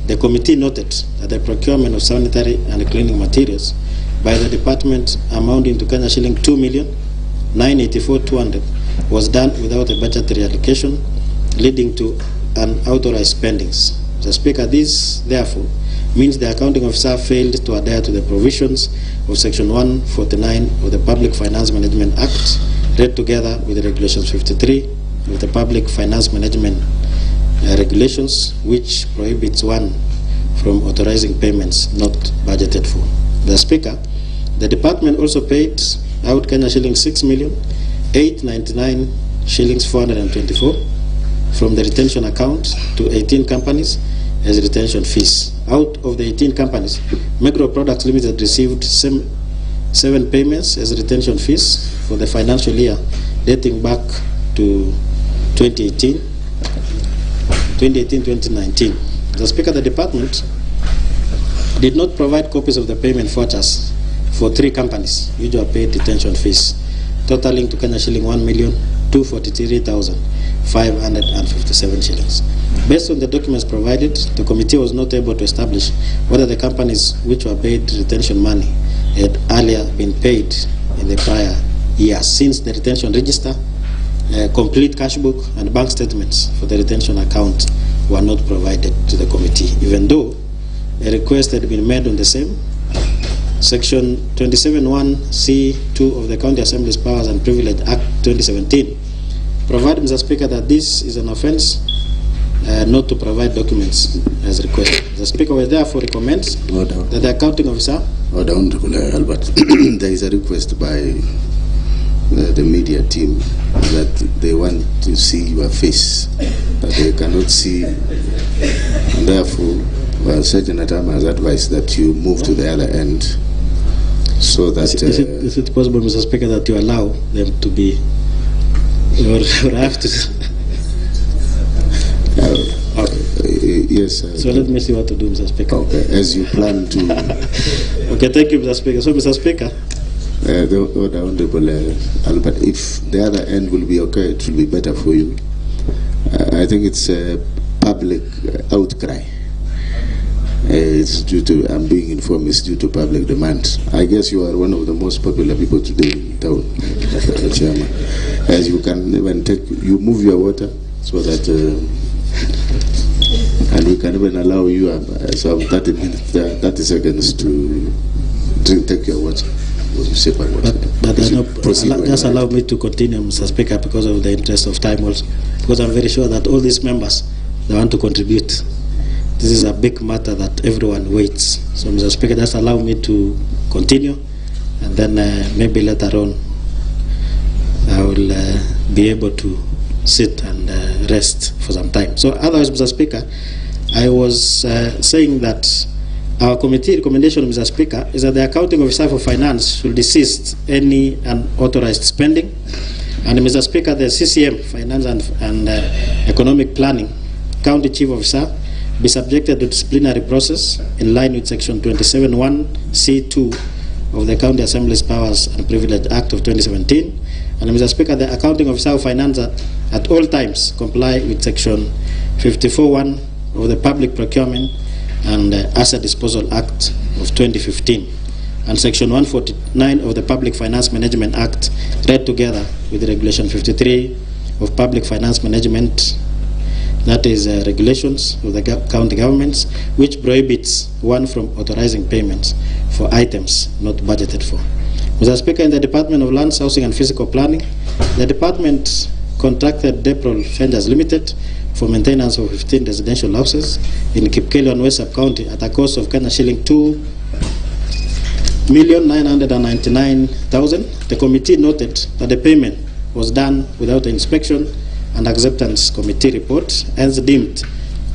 Speaker 1: the committee noted that the procurement of sanitary and cleaning materials by the department amounting to Kenya shilling 2,984,200 was done without a budgetary allocation, leading to unauthorized spendings. Mr. Speaker, this therefore means the accounting officer failed to adhere to the provisions of Section 149 of the Public Finance Management Act, read together with the Regulations 53 of the Public Finance Management Regulations, which prohibits one from authorizing payments not budgeted for. The Speaker, the department also paid out Kenya shilling 6,899 shillings 424 from the retention account to 18 companies as retention fees. Out of the 18 companies, Megro Products Limited received 7 payments as retention fees for the financial year dating back to 2018-2019. The Speaker, the department did not provide copies of the payment vouchers for 3 companies, which were paid detention fees, totaling to Kenya shilling 1,243,557 shillings. Based on the documents provided, the committee was not able to establish whether the companies which were paid retention money had earlier been paid in the prior year, since the retention register, complete cash book, and bank statements for the retention account were not provided to the committee, even though a request had been made on the same. Section 27(1)(c)(2) of the County Assembly's Powers and Privilege Act 2017 provide, Mr. Speaker, that this is an offence not to provide documents as requested. The Speaker will therefore recommend that the accounting officer...
Speaker 2: Honorable Albert, there is a request by the media team that they want to see your face, that they cannot see, and therefore Sergeant Atama has advised that you move to the other end, so that...
Speaker 1: Is it possible, Mr. Speaker, that you allow them to be... or I have to...
Speaker 2: yes.
Speaker 1: So let me see what to do, Mr. Speaker.
Speaker 2: Okay, as you plan to...
Speaker 1: Okay, thank you, Mr. Speaker. So, Mr. Speaker...
Speaker 2: the Honorable Albert, if the other end will be okay, it will be better for you. I think it's a public outcry. It's due to, I'm being informed, it's due to public demand. I guess you are one of the most popular people today in town, Chairman. as you can even you move your water so that, and we can even allow you some 30 minutes, 30 seconds to take your water.
Speaker 1: But just allow me to continue, Mr. Speaker, because of the interest of time also. Because I'm very sure that all these members, they want to contribute. This is a big matter that everyone waits. So, Mr. Speaker, just allow me to continue, and then maybe later on I will be able to sit and rest for some time. So, otherwise, Mr. Speaker, I was saying that our committee recommendation, Mr. Speaker, is that the accounting officer for finance should desist any unauthorized spending. And Mr. Speaker, the CCM, Finance and Economic Planning, County Chief Officer, be subjected to disciplinary process in line with Section 27(1)(c)(2) of the County Assembly's Powers and Privilege Act of 2017. And Mr. Speaker, the accounting officer of finance at all times comply with Section 54(1) of the Public Procurement and Asset Disposal Act of 2015 and Section 149 of the Public Finance Management Act, read together with Regulation 53 of Public Finance Management, that is regulations of the county governments, which prohibits one from authorizing payments for items not budgeted for. Mr. Speaker, in the Department of Lands, Housing and Physical Planning, the department contracted Deprol Fenders Limited for maintenance of 15 residential houses in Kipkelion West Sub-County at a cost of Kenya shilling 2,999,000. The committee noted that the payment was done without inspection and acceptance committee report, hence deemed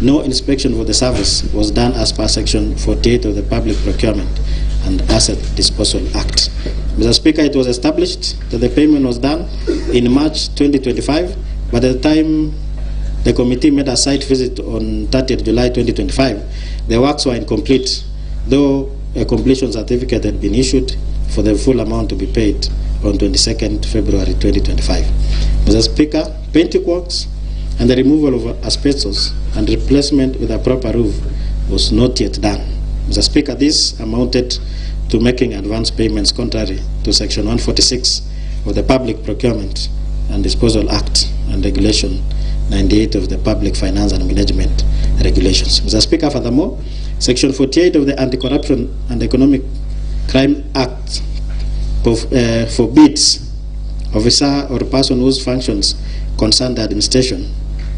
Speaker 1: no inspection for the service was done as per Section 48 of the Public Procurement and Asset Disposal Act. Mr. Speaker, it was established that the payment was done in March 2025, but at the time the committee made a site visit on 30th July 2025, the works were incomplete, though a completion certificate had been issued for the full amount to be paid on 22nd February 2025. Mr. Speaker, painting works and the removal of asbestos and replacement with a proper roof was not yet done. Mr. Speaker, this amounted to making advance payments contrary to Section 146 of the Public Procurement and Disposal Act and Regulation 98 of the Public Finance and Management Regulations. Mr. Speaker, furthermore, Section 48 of the Anti-Corruption and Economic Crime Act forbids officer or person whose functions concern the administration,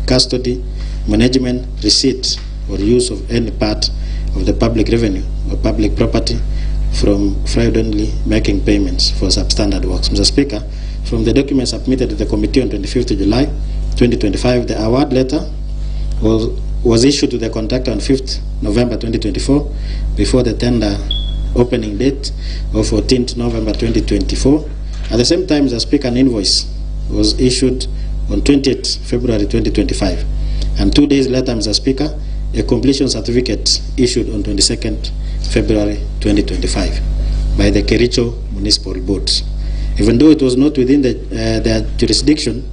Speaker 1: custody, management, receipt, or use of any part of the public revenue or public property from fraudulently making payments for substandard works. Mr. Speaker, from the document submitted to the committee on 25th July 2025, the award letter was issued to the contractor on 5th November 2024 before the tender opening date of 14th November 2024. At the same time, the Speaker, an invoice was issued on 20th February 2025. And 2 days later, Mr. Speaker, a completion certificate issued on 22nd February 2025 by the Kericho Municipal Board. Even though it was not within their jurisdiction,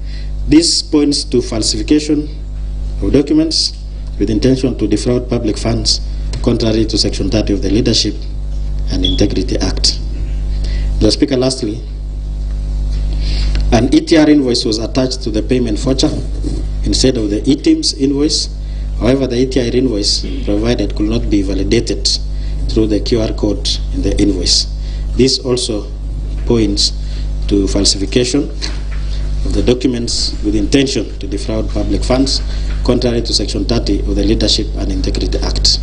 Speaker 1: this points to falsification of documents with intention to defraud public funds contrary to Section 30 of the Leadership and Integrity Act. Mr. Speaker, lastly, an ETR invoice was attached to the payment voucher instead of the eTIMS invoice. However, the ETR invoice provided could not be validated through the QR code in the invoice. This also points to falsification of the documents with intention to defraud public funds contrary to Section 30 of the Leadership and Integrity Act.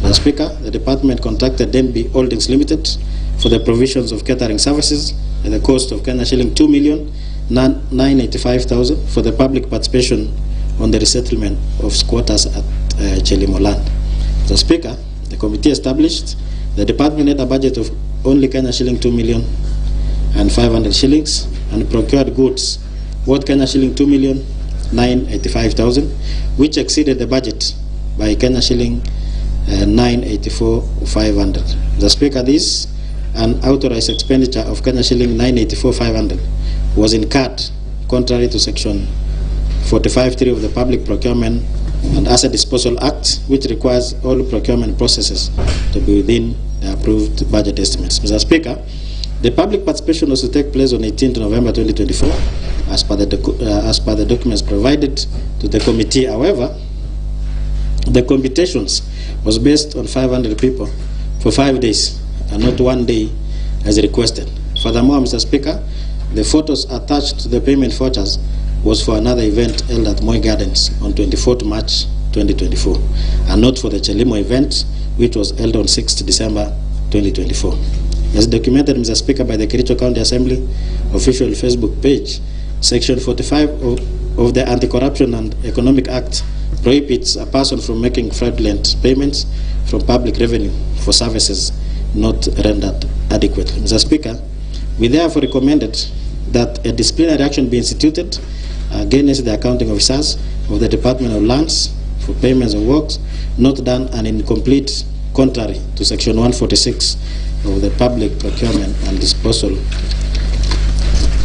Speaker 1: Mr. Speaker, the department contracted NB Holdings Limited for the provisions of catering services at the cost of Kenya shilling 2,985,000 for the public participation on the resettlement of squatters at Chelimoland. Mr. Speaker, the committee established the department had a budget of only Kenya shilling 2,500,000 shillings and procured goods worth Kenya shilling 2,985,000, which exceeded the budget by Kenya shilling 984,500. The Speaker, this unauthorized expenditure of Kenya shilling 984,500 was incurred contrary to Section 45(3) of the Public Procurement and Asset Disposal Act, which requires all procurement processes to be within the approved budget estimates. Mr. Speaker, the public participation was to take place on 18th November 2024, as per the documents provided to the committee. However, the computations was based on 500 people for 5 days and not 1 day as requested. Furthermore, Mr. Speaker, the photos attached to the payment vouchers was for another event held at Moi Gardens on 24th March 2024 and not for the Chelimo event, which was held on 6th December 2024. As documented, Mr. Speaker, by the Kericho County Assembly official Facebook page, Section 45 of the Anti-Corruption and Economic Act prohibits a person from making fraudulent payments from public revenue for services not rendered adequately. Mr. Speaker, we therefore recommended that a disciplinary action be instituted against the accounting officers of the Department of Lands for payments of works not done and in complete contrary to Section 146 of the Public Procurement and Disposal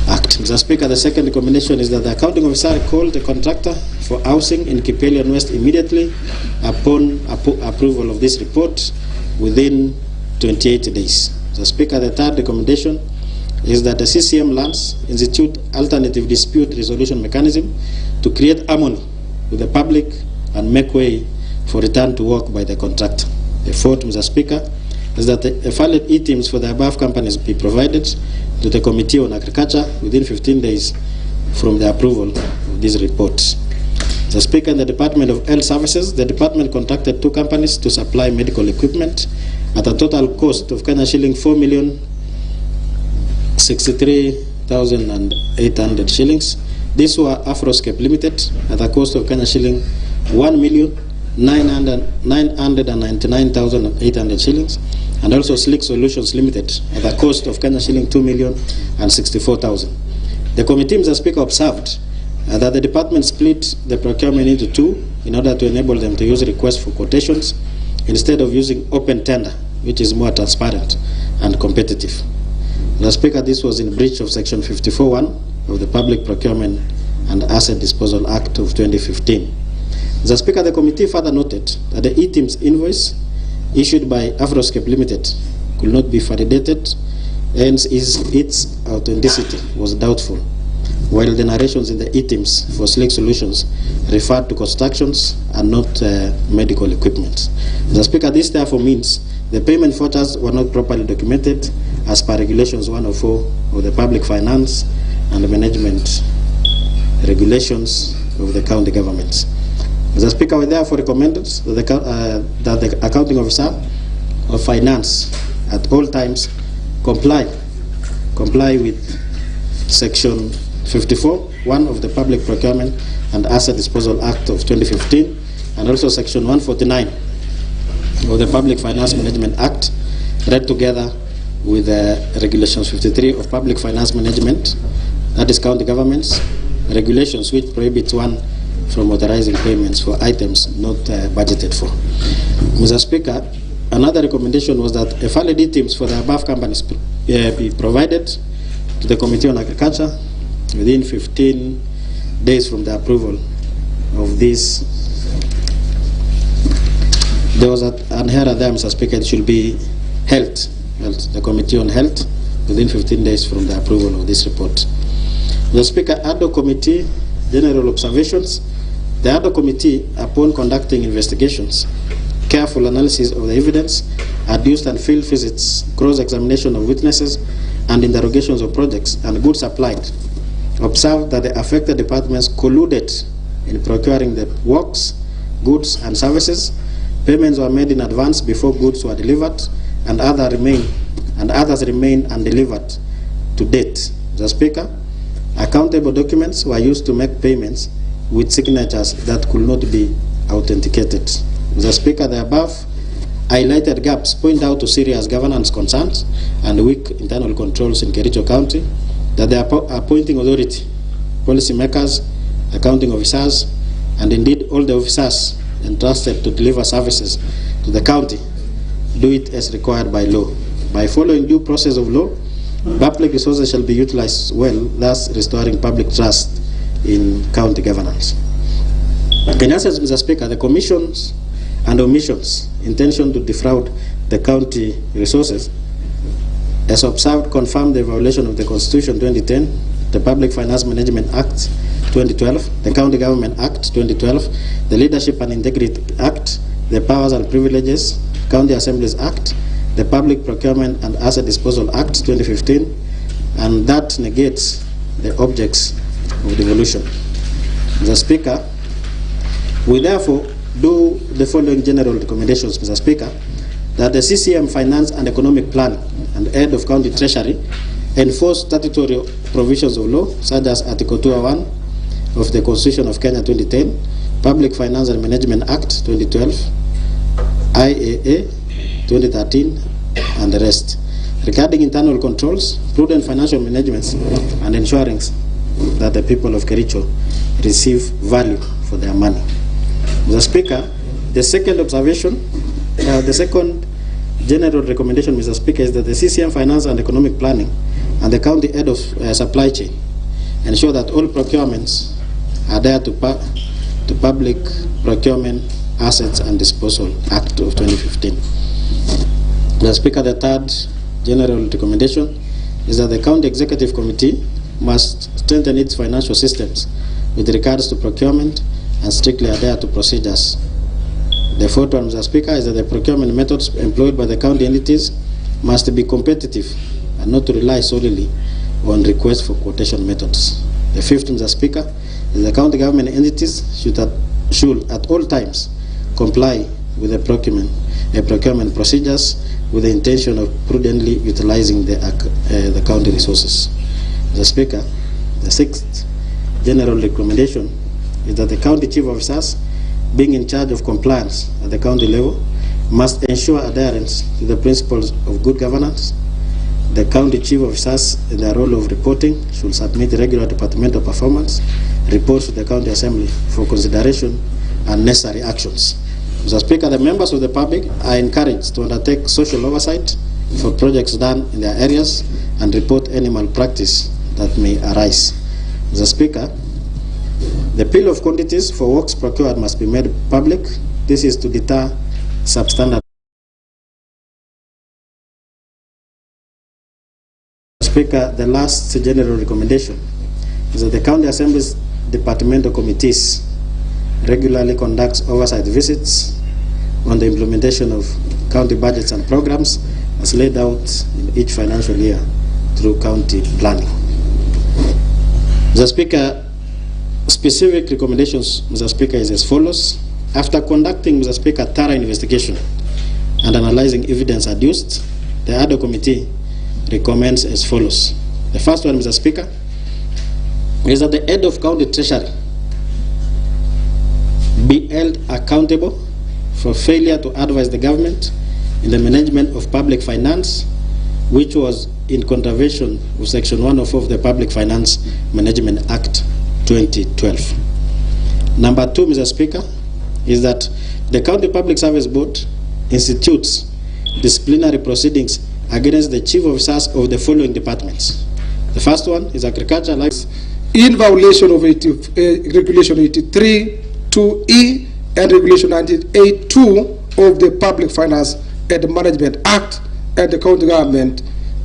Speaker 1: Act. Mr. Speaker, the second recommendation is that the accounting officer call the contractor for housing in Kipelion West immediately upon approval of this report within 28 days. Mr. Speaker, the third recommendation is that the CCM Lands institute alternative dispute resolution mechanism to create harmony with the public and make way for return to work by the contractor. The fourth, Mr. Speaker, is that the valid e-teams for the above companies be provided to the Committee on Agriculture within 15 days from the approval of these reports. Mr. Speaker, in the Department of Health Services, the department contracted 2 companies to supply medical equipment at a total cost of Kenya shilling 4,063,800 shillings. These were Afroscape Limited at a cost of Kenya shilling 1,999,800 shillings, and also Slick Solutions Limited at a cost of Kenya shilling 2,064,000. The committee, Mr. Speaker, observed that the department split the procurement into 2 in order to enable them to use requests for quotations instead of using open tender, which is more transparent and competitive. Mr. Speaker, this was in breach of Section 54(1) of the Public Procurement and Asset Disposal Act of 2015. Mr. Speaker, the committee further noted that the e-teams invoice issued by Afroscape Limited could not be validated, hence its authenticity was doubtful, while the narrations in the e-teams for Slick Solutions referred to constructions and not medical equipment. Mr. Speaker, this therefore means the payment vouchers were not properly documented as per Regulations 104 of the Public Finance and Management Regulations of the county governments. Mr. Speaker, we therefore recommended that the accounting officer of finance at all times comply with Section 54(1) of the Public Procurement and Asset Disposal Act of 2015 and also Section 149 of the Public Finance Management Act, read together with Regulations 53 of Public Finance Management, that is county governments, regulations which prohibits one from authorizing payments for items not budgeted for. Mr. Speaker, another recommendation was that a valid e-teams for the above companies be provided to the Committee on Agriculture within 15 days from the approval of this. There was an error there, Mr. Speaker. It should be health, the Committee on Health within 15 days from the approval of this report. Mr. Speaker, ad hoc committee general observations. The ad hoc committee, upon conducting investigations, careful analysis of the evidence, adduced and field visits, cross-examination of witnesses, and interrogations of projects and goods supplied, observed that the affected departments colluded in procuring the works, goods, and services. Payments were made in advance before goods were delivered, and others remain undelivered to date. Mr. Speaker, accountable documents were used to make payments with signatures that could not be authenticated. Mr. Speaker, the above highlighted gaps point out to serious governance concerns and weak internal controls in Kericho County, that the appointing authority, policymakers, accounting officers, and indeed all the officers entrusted to deliver services to the county do it as required by law. By following due process of law, public resources shall be utilized well, thus restoring public trust in county governance. In essence, Mr. Speaker, the commissions and omissions intention to defraud the county resources, as observed, confirm the violation of the Constitution 2010, the Public Finance Management Act 2012, the County Government Act 2012, the Leadership and Integrity Act, the Powers and Privileges County Assemblies Act, the Public Procurement and Asset Disposal Act 2015, and that negates the objects of devolution. Mr. Speaker, we therefore do the following general recommendations, Mr. Speaker, that the CCM Finance and Economic Planning and Head of County Treasury enforce statutory provisions of law, such as Article 201 of the Constitution of Kenya 2010, Public Finance and Management Act 2012, IAA 2013, and the rest. Regarding internal controls, prudent financial management, and ensuring that the people of Kericho receive value for their money. Mr. Speaker, the second observation, the second general recommendation, Mr. Speaker, is that the CCM Finance and Economic Planning and the County Head of Supply Chain ensure that all procurements adhere to Public Procurement Assets and Disposal Act of 2015. Mr. Speaker, the third general recommendation is that the County Executive Committee must strengthen its financial systems with regards to procurement and strictly adhere to procedures. The fourth one, Mr. Speaker, is that the procurement methods employed by the county entities must be competitive and not to rely solely on requests for quotation methods. The fifth, Mr. Speaker, is the county government entities should at all times comply with the procurement procedures with the intention of prudently utilizing the county resources. Mr. Speaker, the sixth general recommendation is that the county chief officers, being in charge of compliance at the county level, must ensure adherence to the principles of good governance. The county chief officers, in their role of reporting, should submit regular departmental performance reports to the county assembly for consideration and necessary actions. Mr. Speaker, the members of the public are encouraged to undertake social oversight for projects done in their areas and report any malpractice that may arise. Mr. Speaker, the bill of quantities for works procured must be made public. This is to deter substandard. Speaker, the last general recommendation is that the County Assembly's departmental committees regularly conducts oversight visits on the implementation of county budgets and programs as laid out in each financial year through county planning. Mr. Speaker, specific recommendations, Mr. Speaker, is as follows. After conducting, Mr. Speaker, thorough investigation and analyzing evidence adduced, the ADO committee recommends as follows. The first one, Mr. Speaker, is that the head of county treasury be held accountable for failure to advise the government in the management of public finance, which was in contravention of Section 104 of the Public Finance Management Act 2012. Number two, Mr. Speaker, is that the County Public Service Board institutes disciplinary proceedings against the chief officers of the following departments. The first one is agriculture,
Speaker 3: in violation of Regulation 83(2)E and Regulation 98(2) of the Public Finance and Management Act and the County Government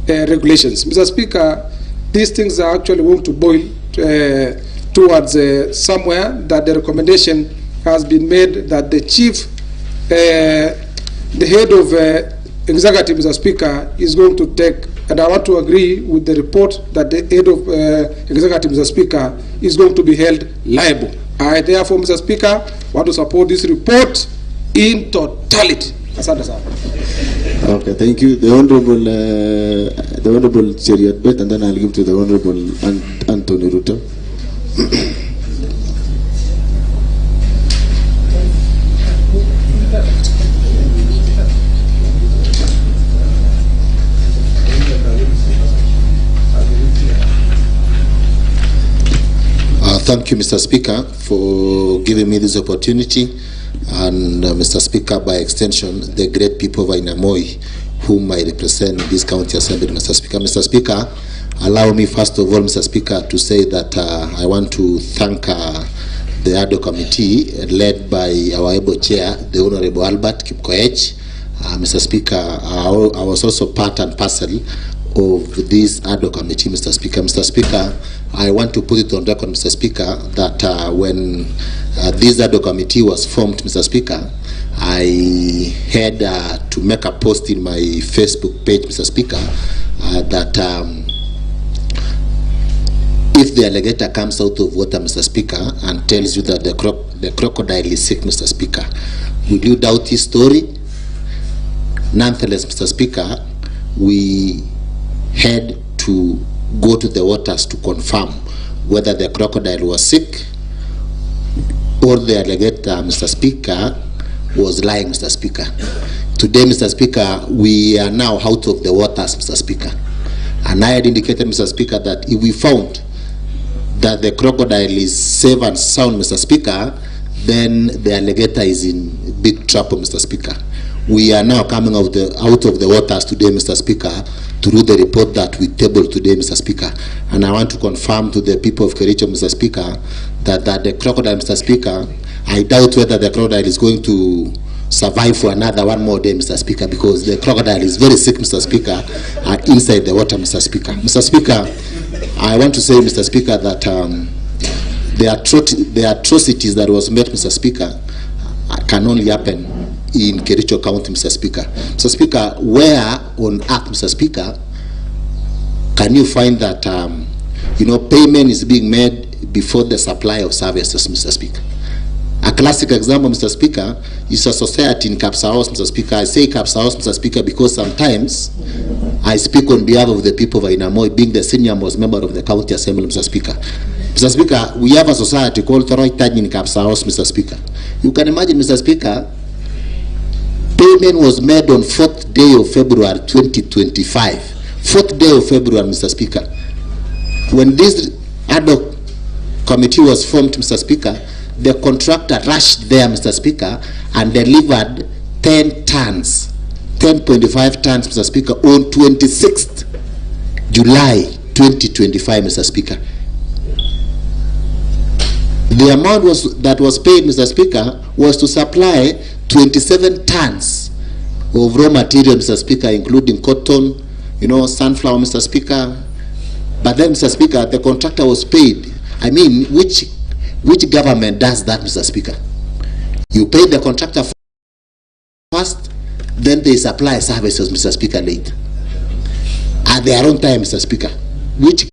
Speaker 3: regulations. Mr. Speaker, these things are actually going to boil towards somewhere that the recommendation has been made that the chief, the head of executive, Mr. Speaker, is going to take, and I want to agree with the report that the head of executive, Mr. Speaker, is going to be held liable. I therefore, Mr. Speaker, want to support this report in totality.
Speaker 2: Okay, thank you. The Honorable Cheriot Bet, and then I'll give to the Honorable Anthony Ruto.
Speaker 4: Thank you, Mr. Speaker, for giving me this opportunity, and Mr. Speaker, by extension, the great people of Ainamoi, whom I represent in this county assembly, Mr. Speaker. Mr. Speaker, allow me first of all, Mr. Speaker, to say that I want to thank the ADO committee led by our able chair, the Honorable Albert Kipkoech. Mr. Speaker, I was also part and parcel of this ADO committee, Mr. Speaker. Mr. Speaker, I want to put it on record, Mr. Speaker, that when this ad hoc committee was formed, Mr. Speaker, I had to make a post in my Facebook page, Mr. Speaker, that if the alligator comes out of water, Mr. Speaker, and tells you that the crocodile is sick, Mr. Speaker, will you doubt his story? Nonetheless, Mr. Speaker, we had to go to the waters to confirm whether the crocodile was sick or the alligator, Mr. Speaker, was lying, Mr. Speaker. Today, Mr. Speaker, we are now out of the waters, Mr. Speaker. And I had indicated, Mr. Speaker, that if we found that the crocodile is safe and sound, Mr. Speaker, then the alligator is in big trouble, Mr. Speaker. We are now coming out of the waters today, Mr. Speaker, through the report that we tabled today, Mr. Speaker. And I want to confirm to the people of Kericho, Mr. Speaker, that the crocodile, Mr. Speaker, I doubt whether the crocodile is going to survive for one more day, Mr. Speaker, because the crocodile is very sick, Mr. Speaker, inside the water, Mr. Speaker. Mr. Speaker, I want to say, Mr. Speaker, that the atrocities that was made, Mr. Speaker, can only happen in Kericho County, Mr. Speaker. Mr. Speaker, where on earth, Mr. Speaker, can you find that payment is being made before the supply of services, Mr. Speaker? A classic example, Mr. Speaker, is a society in Kapsaos, Mr. Speaker. I say Kapsaos, Mr. Speaker, because sometimes I speak on behalf of the people of Ainamoi, being the senior most member of the county assembly, Mr. Speaker. Mr. Speaker, we have a society called Toroitaj in Kapsaos, Mr. Speaker. You can imagine, Mr. Speaker, payment was made on 4th day of February 2025. 4th day of February, Mr. Speaker. When this ad hoc committee was formed, Mr. Speaker, the contractor rushed there, Mr. Speaker, and delivered 10 tons, 10.5 tons, Mr. Speaker, on 26th July 2025, Mr. Speaker. The amount that was paid, Mr. Speaker, was to supply 27 tons of raw material, Mr. Speaker, including cotton, sunflower, Mr. Speaker. But then, Mr. Speaker, the contractor was paid. I mean, which government does that, Mr. Speaker? You pay the contractor first, then they supply services, Mr. Speaker, later. At their own time, Mr. Speaker. Which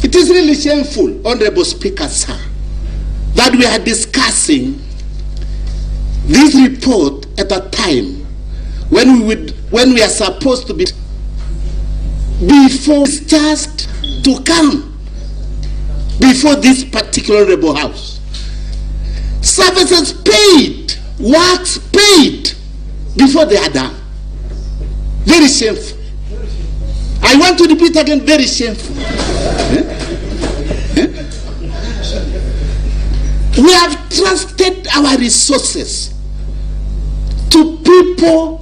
Speaker 2: It is really shameful, Honorable Speaker, sir, that we are discussing this report at a time when we are supposed to be before it's just to come before this particular Honorable House. Services paid, works paid before they are done. Very shameful. I want to repeat again, very shameful. We have trusted our resources to people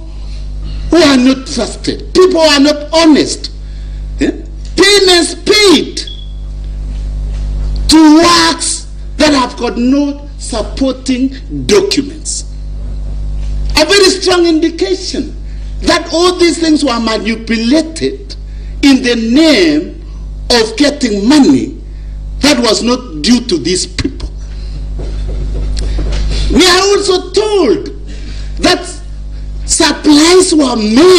Speaker 2: who are not trusted, people who are not honest. Payments paid to works that have got no supporting documents. A very strong indication that all these things were manipulated in the name of getting money that was not due to these people. We are also told that supplies were never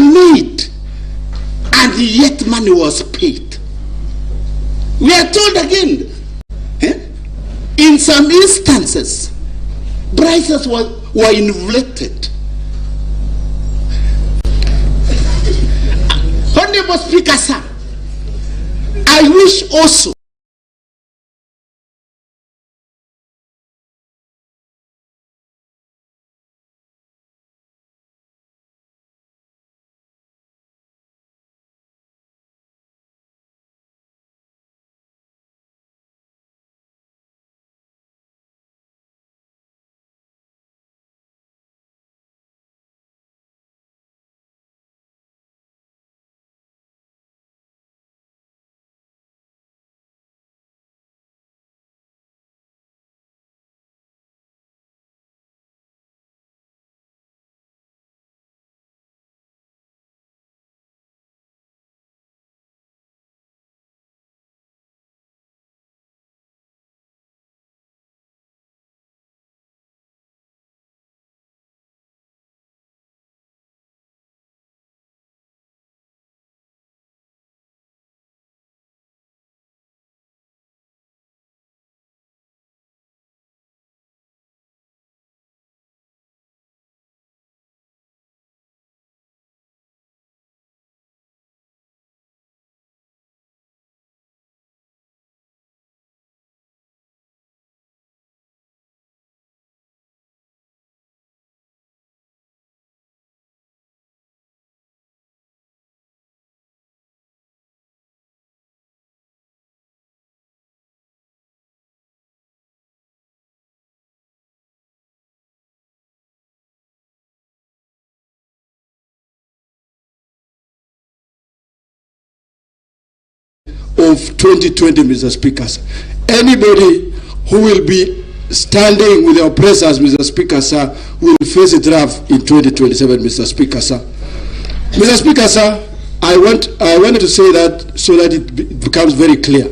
Speaker 2: made, and yet money was paid. We are told again, in some instances, prices were inflated. Honorable Speaker, sir, I wish also of 2020, Mr. Speaker. Anybody who will be standing with the oppressors, Mr. Speaker, sir, will face a draft in 2027, Mr. Speaker, sir. Mr. Speaker, sir, I wanted to say that so that it becomes very clear.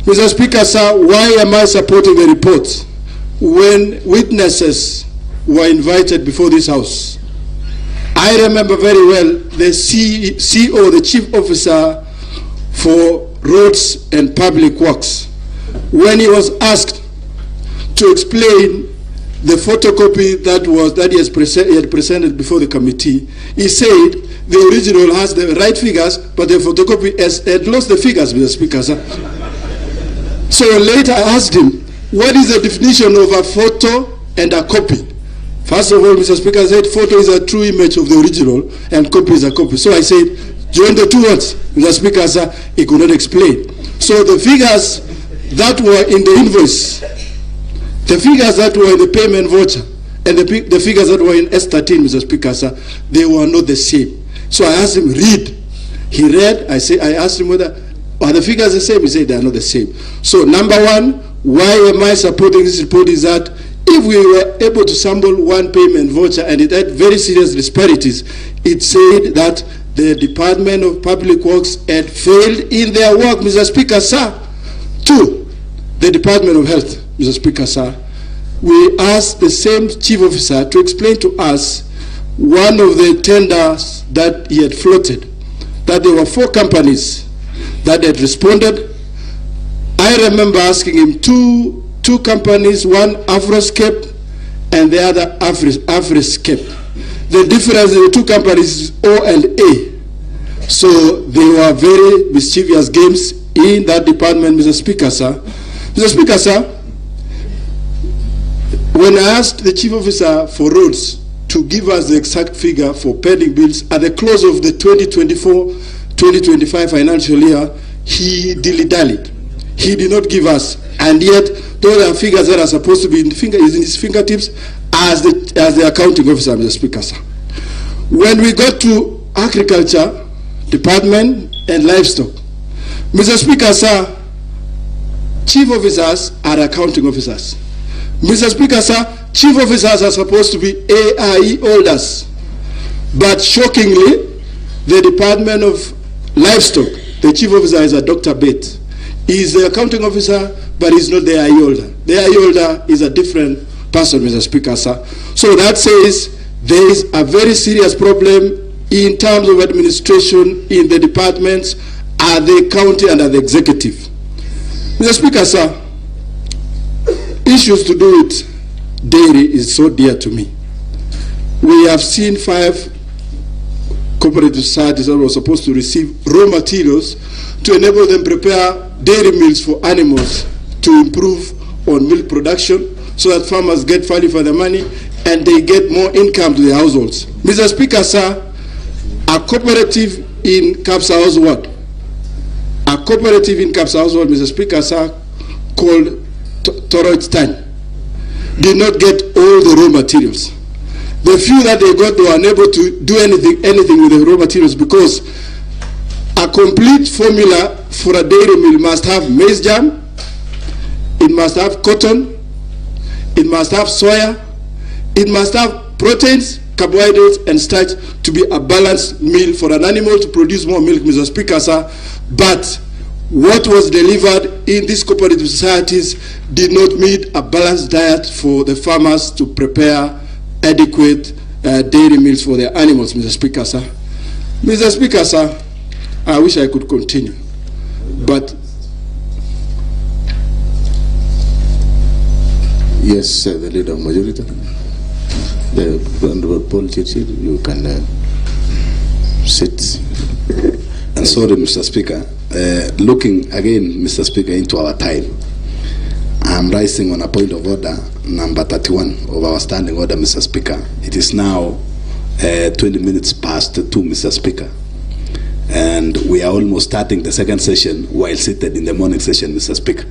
Speaker 2: Mr. Speaker, sir, why am I supporting the report when witnesses were invited before this House? I remember very well the CEO, the Chief Officer for Roads and Public Works, when he was asked to explain the photocopy that he had presented before the committee, he said the original has the right figures, but the photocopy had lost the figures, Mr. Speaker, sir. So later I asked him, what is the definition of a photo and a copy? First of all, Mr. Speaker, I said photo is a true image of the original and copy is a copy. So I said, join the two words. Mr. Speaker, sir, he could not explain. So the figures that were in the invoice, the figures that were in the payment voucher, and the figures that were in S13, Mr. Speaker, sir, they were not the same. So I asked him, read. He read. I asked him whether, are the figures the same? He said they are not the same. So number one, why am I supporting this report is that if we were able to sample one payment voucher and it had very serious disparities, it said that the Department of Public Works had failed in their work, Mr. Speaker, sir. Two, the Department of Health, Mr. Speaker, sir. We asked the same Chief Officer to explain to us one of the tenders that he had floated
Speaker 5: that there were 4 companies that had responded. I remember asking him two companies, one Afroscape and the other Afriscape. The difference in the 2 companies is O and A. So they were very mischievous games in that department, Mr. Speaker, sir. Mr. Speaker, sir, when I asked the Chief Officer for Roads to give us the exact figure for pending bills at the close of the 2024-2025 financial year, he dilly-dallied. He did not give us, and yet those are figures that are supposed to be in his fingertips as the accounting officer, Mr. Speaker, sir. When we got to Agriculture Department and Livestock, Mr. Speaker, sir, chief officers are accounting officers. Mr. Speaker, sir, chief officers are supposed to be AIE holders. But shockingly, the Department of Livestock, the chief officer is a Dr. Bate. He is the accounting officer, but he's not the AIE holder. The AIE holder is a different person, Mr. Speaker, sir. So that says there is a very serious problem in terms of administration in the departments at the county and at the executive. Mr. Speaker, sir, issues to do with dairy is so dear to me. We have seen 5 cooperative societies that were supposed to receive raw materials to enable them prepare dairy meals for animals to improve on milk production so that farmers get value for their money and they get more income to their households. Mr. Speaker, sir, a cooperative in Kapsa's ward, Mr. Speaker, sir, called Toroitstein, did not get all the raw materials. The few that they got, they were unable to do anything with the raw materials because a complete formula for a dairy meal must have maize germ, it must have cotton, it must have soya, it must have proteins, carbohydrates, and starch to be a balanced meal for an animal to produce more milk, Mr. Speaker, sir. But what was delivered in these cooperative societies did not meet a balanced diet for the farmers to prepare adequate dairy meals for their animals, Mr. Speaker, sir. Mr. Speaker, sir, I wish I could continue, but
Speaker 2: yes, the leader of majority, the Honorable Paul Chichi, you can sit.
Speaker 6: And sorry, Mr. Speaker, looking again, Mr. Speaker, into our time, I'm rising on a point of order, number 31 of our standing order, Mr. Speaker. It is now 20 minutes past 2, Mr. Speaker. And we are almost starting the second session while seated in the morning session, Mr. Speaker.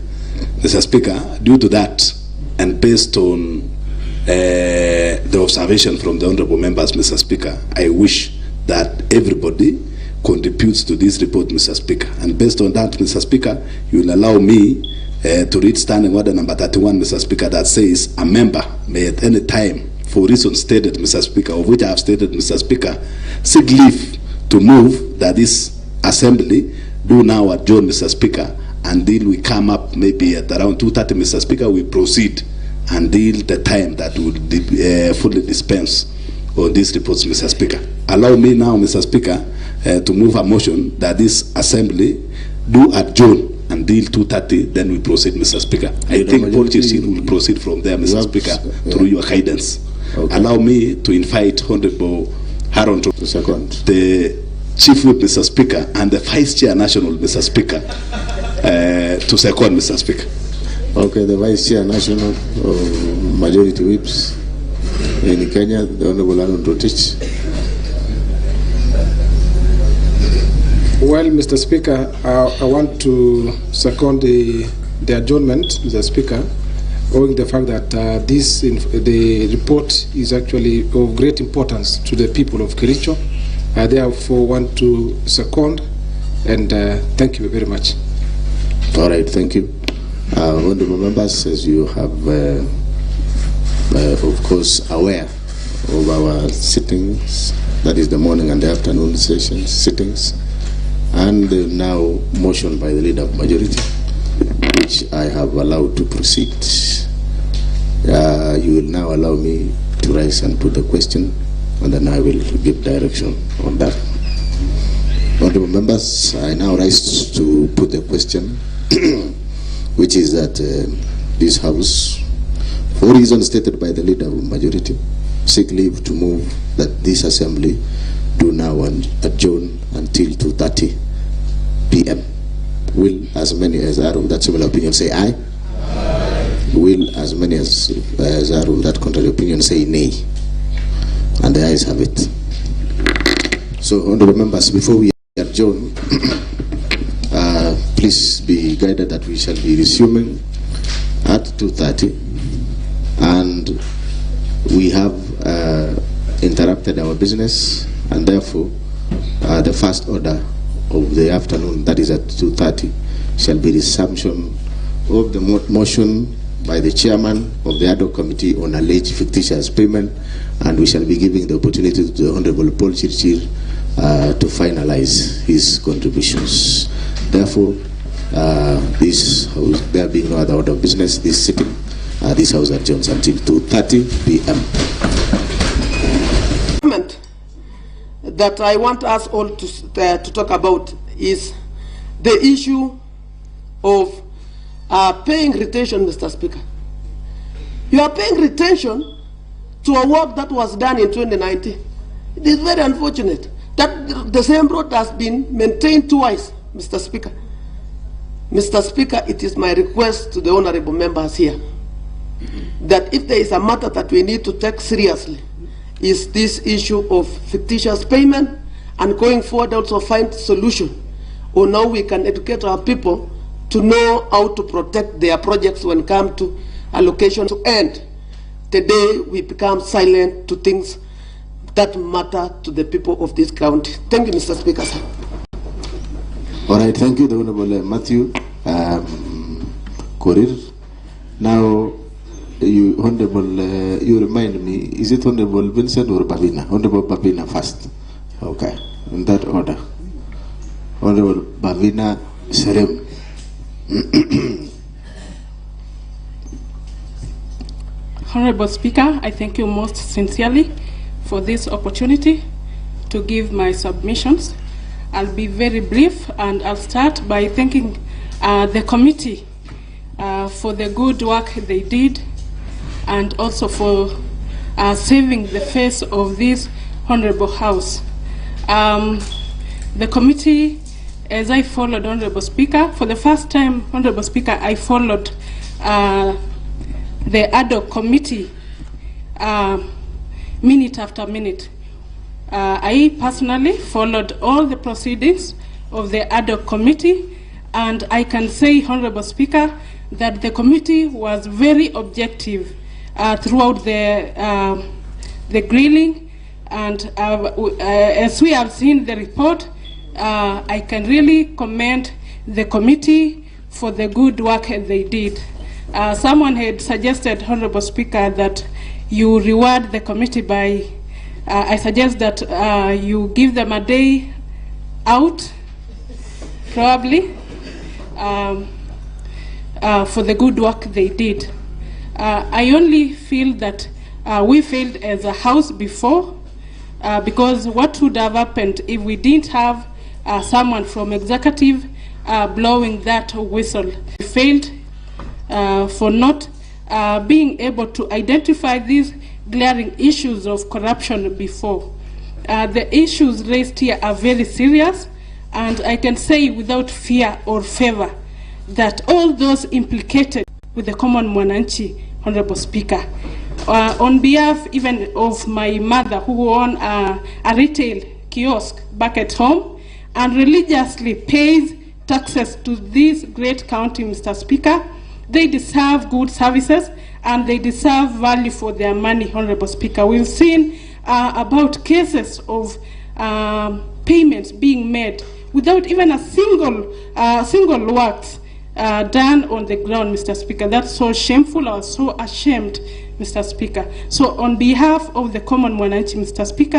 Speaker 6: Mr. Speaker, due to that, and based on the observation from the honorable members, Mr. Speaker, I wish that everybody contributes to this report, Mr. Speaker. And based on that, Mr. Speaker, you will allow me to read standing order number 31, Mr. Speaker, that says a member may at any time, for reasons stated, Mr. Speaker, of which I have stated, Mr. Speaker, seek leave to move that this assembly do now adjourn, Mr. Speaker, until we come up maybe at around 2:30, Mr. Speaker, we proceed until the time that will fully dispense on these reports, Mr. Speaker. Allow me now, Mr. Speaker, to move a motion that this assembly do adjourn until 2:30, then we proceed, Mr. Speaker. I think Paul Chirchir will proceed from there, Mr. Speaker, through your guidance.
Speaker 2: Okay.
Speaker 6: Allow me to invite Honorable Haron to
Speaker 2: second,
Speaker 6: the Chief Whip, Mr. Speaker, and the Vice Chair National, Mr. Speaker, to second, Mr. Speaker.
Speaker 2: Okay, the Vice Chair National of Majority Whips in Kenya, the Honorable Aaron Rotich.
Speaker 3: Well, Mr. Speaker, I want to second the adjournment, Mr. Speaker, owing the fact that the report is actually of great importance to the people of Kericho. I therefore want to second, and thank you very much.
Speaker 2: All right, thank you. Honorable members, as you have, of course, aware of our sittings, that is the morning and the afternoon sessions, sittings, and now motion by the leader of majority, which I have allowed to proceed. You will now allow me to rise and put the question, and then I will give direction on that.
Speaker 4: Honorable members, I now rise to put the question, which is that this House, for reasons stated by the leader of the majority, seek leave to move that this assembly do now adjourn until 2:30 p.m. Will as many as are of that similar opinion say aye? Aye. Will as many as are of that contrary opinion say nay? And the ayes have it. So, honorable members, before we adjourn, please be guided that we shall be resuming at 2:30, and we have interrupted our business, and therefore the first order of the afternoon, that is at 2:30, shall be resumption of the motion by the chairman of the ad hoc committee on alleged fictitious payment, and we shall be giving the opportunity to the Honorable Paul Chirchir to finalize his contributions. Therefore, this House, there being no other order of business, this sitting, this House adjourns until 2:30 p.m.
Speaker 7: That I want us all to talk about is the issue of paying retention, Mr. Speaker. You are paying retention to a work that was done in 2019. It is very unfortunate that the same road has been maintained twice, Mr. Speaker. Mr. Speaker, it is my request to the honorable members here that if there is a matter that we need to take seriously, is this issue of fictitious payment, and going forward also find solution on how we can educate our people to know how to protect their projects when it comes to allocation to end. Today we become silent to things that matter to the people of this county. Thank you, Mr. Speaker, sir.
Speaker 4: All right, thank you, the Honorable Matthew Korir. Now, you, Honorable, you remind me, is it Honorable Vincent or Bavina? Honorable Bavina first. Okay, in that order. Honorable Bavina Serem.
Speaker 8: Honorable Speaker, I thank you most sincerely for this opportunity to give my submissions. I'll be very brief, and I'll start by thanking the committee for the good work they did, and also for saving the face of this Honorable House. The committee, as I followed, Honorable Speaker, for the first time, Honorable Speaker, I followed the ad hoc committee minute after minute. I personally followed all the proceedings of the ad hoc committee, and I can say, Honorable Speaker, that the committee was very objective throughout the grilling, and as we have seen the report, I can really commend the committee for the good work they did. Someone had suggested, Honorable Speaker, that you reward the committee by, I suggest that you give them a day out, probably, for the good work they did. I only feel that we failed as a House before, because what would have happened if we didn't have someone from executive blowing that whistle? We failed for not being able to identify these glaring issues of corruption before. The issues raised here are very serious, and I can say without fear or favor that all those implicated with the common mwananchi, Honorable Speaker, on behalf even of my mother, who owned a retail kiosk back at home and religiously pays taxes to this great county, Mr. Speaker, they deserve good services and they deserve value for their money, Honorable Speaker. We've seen about cases of payments being made without even a single works done on the ground, Mr. Speaker. That's so shameful. I was so ashamed, Mr. Speaker. So on behalf of the common mwananchi, Mr. Speaker,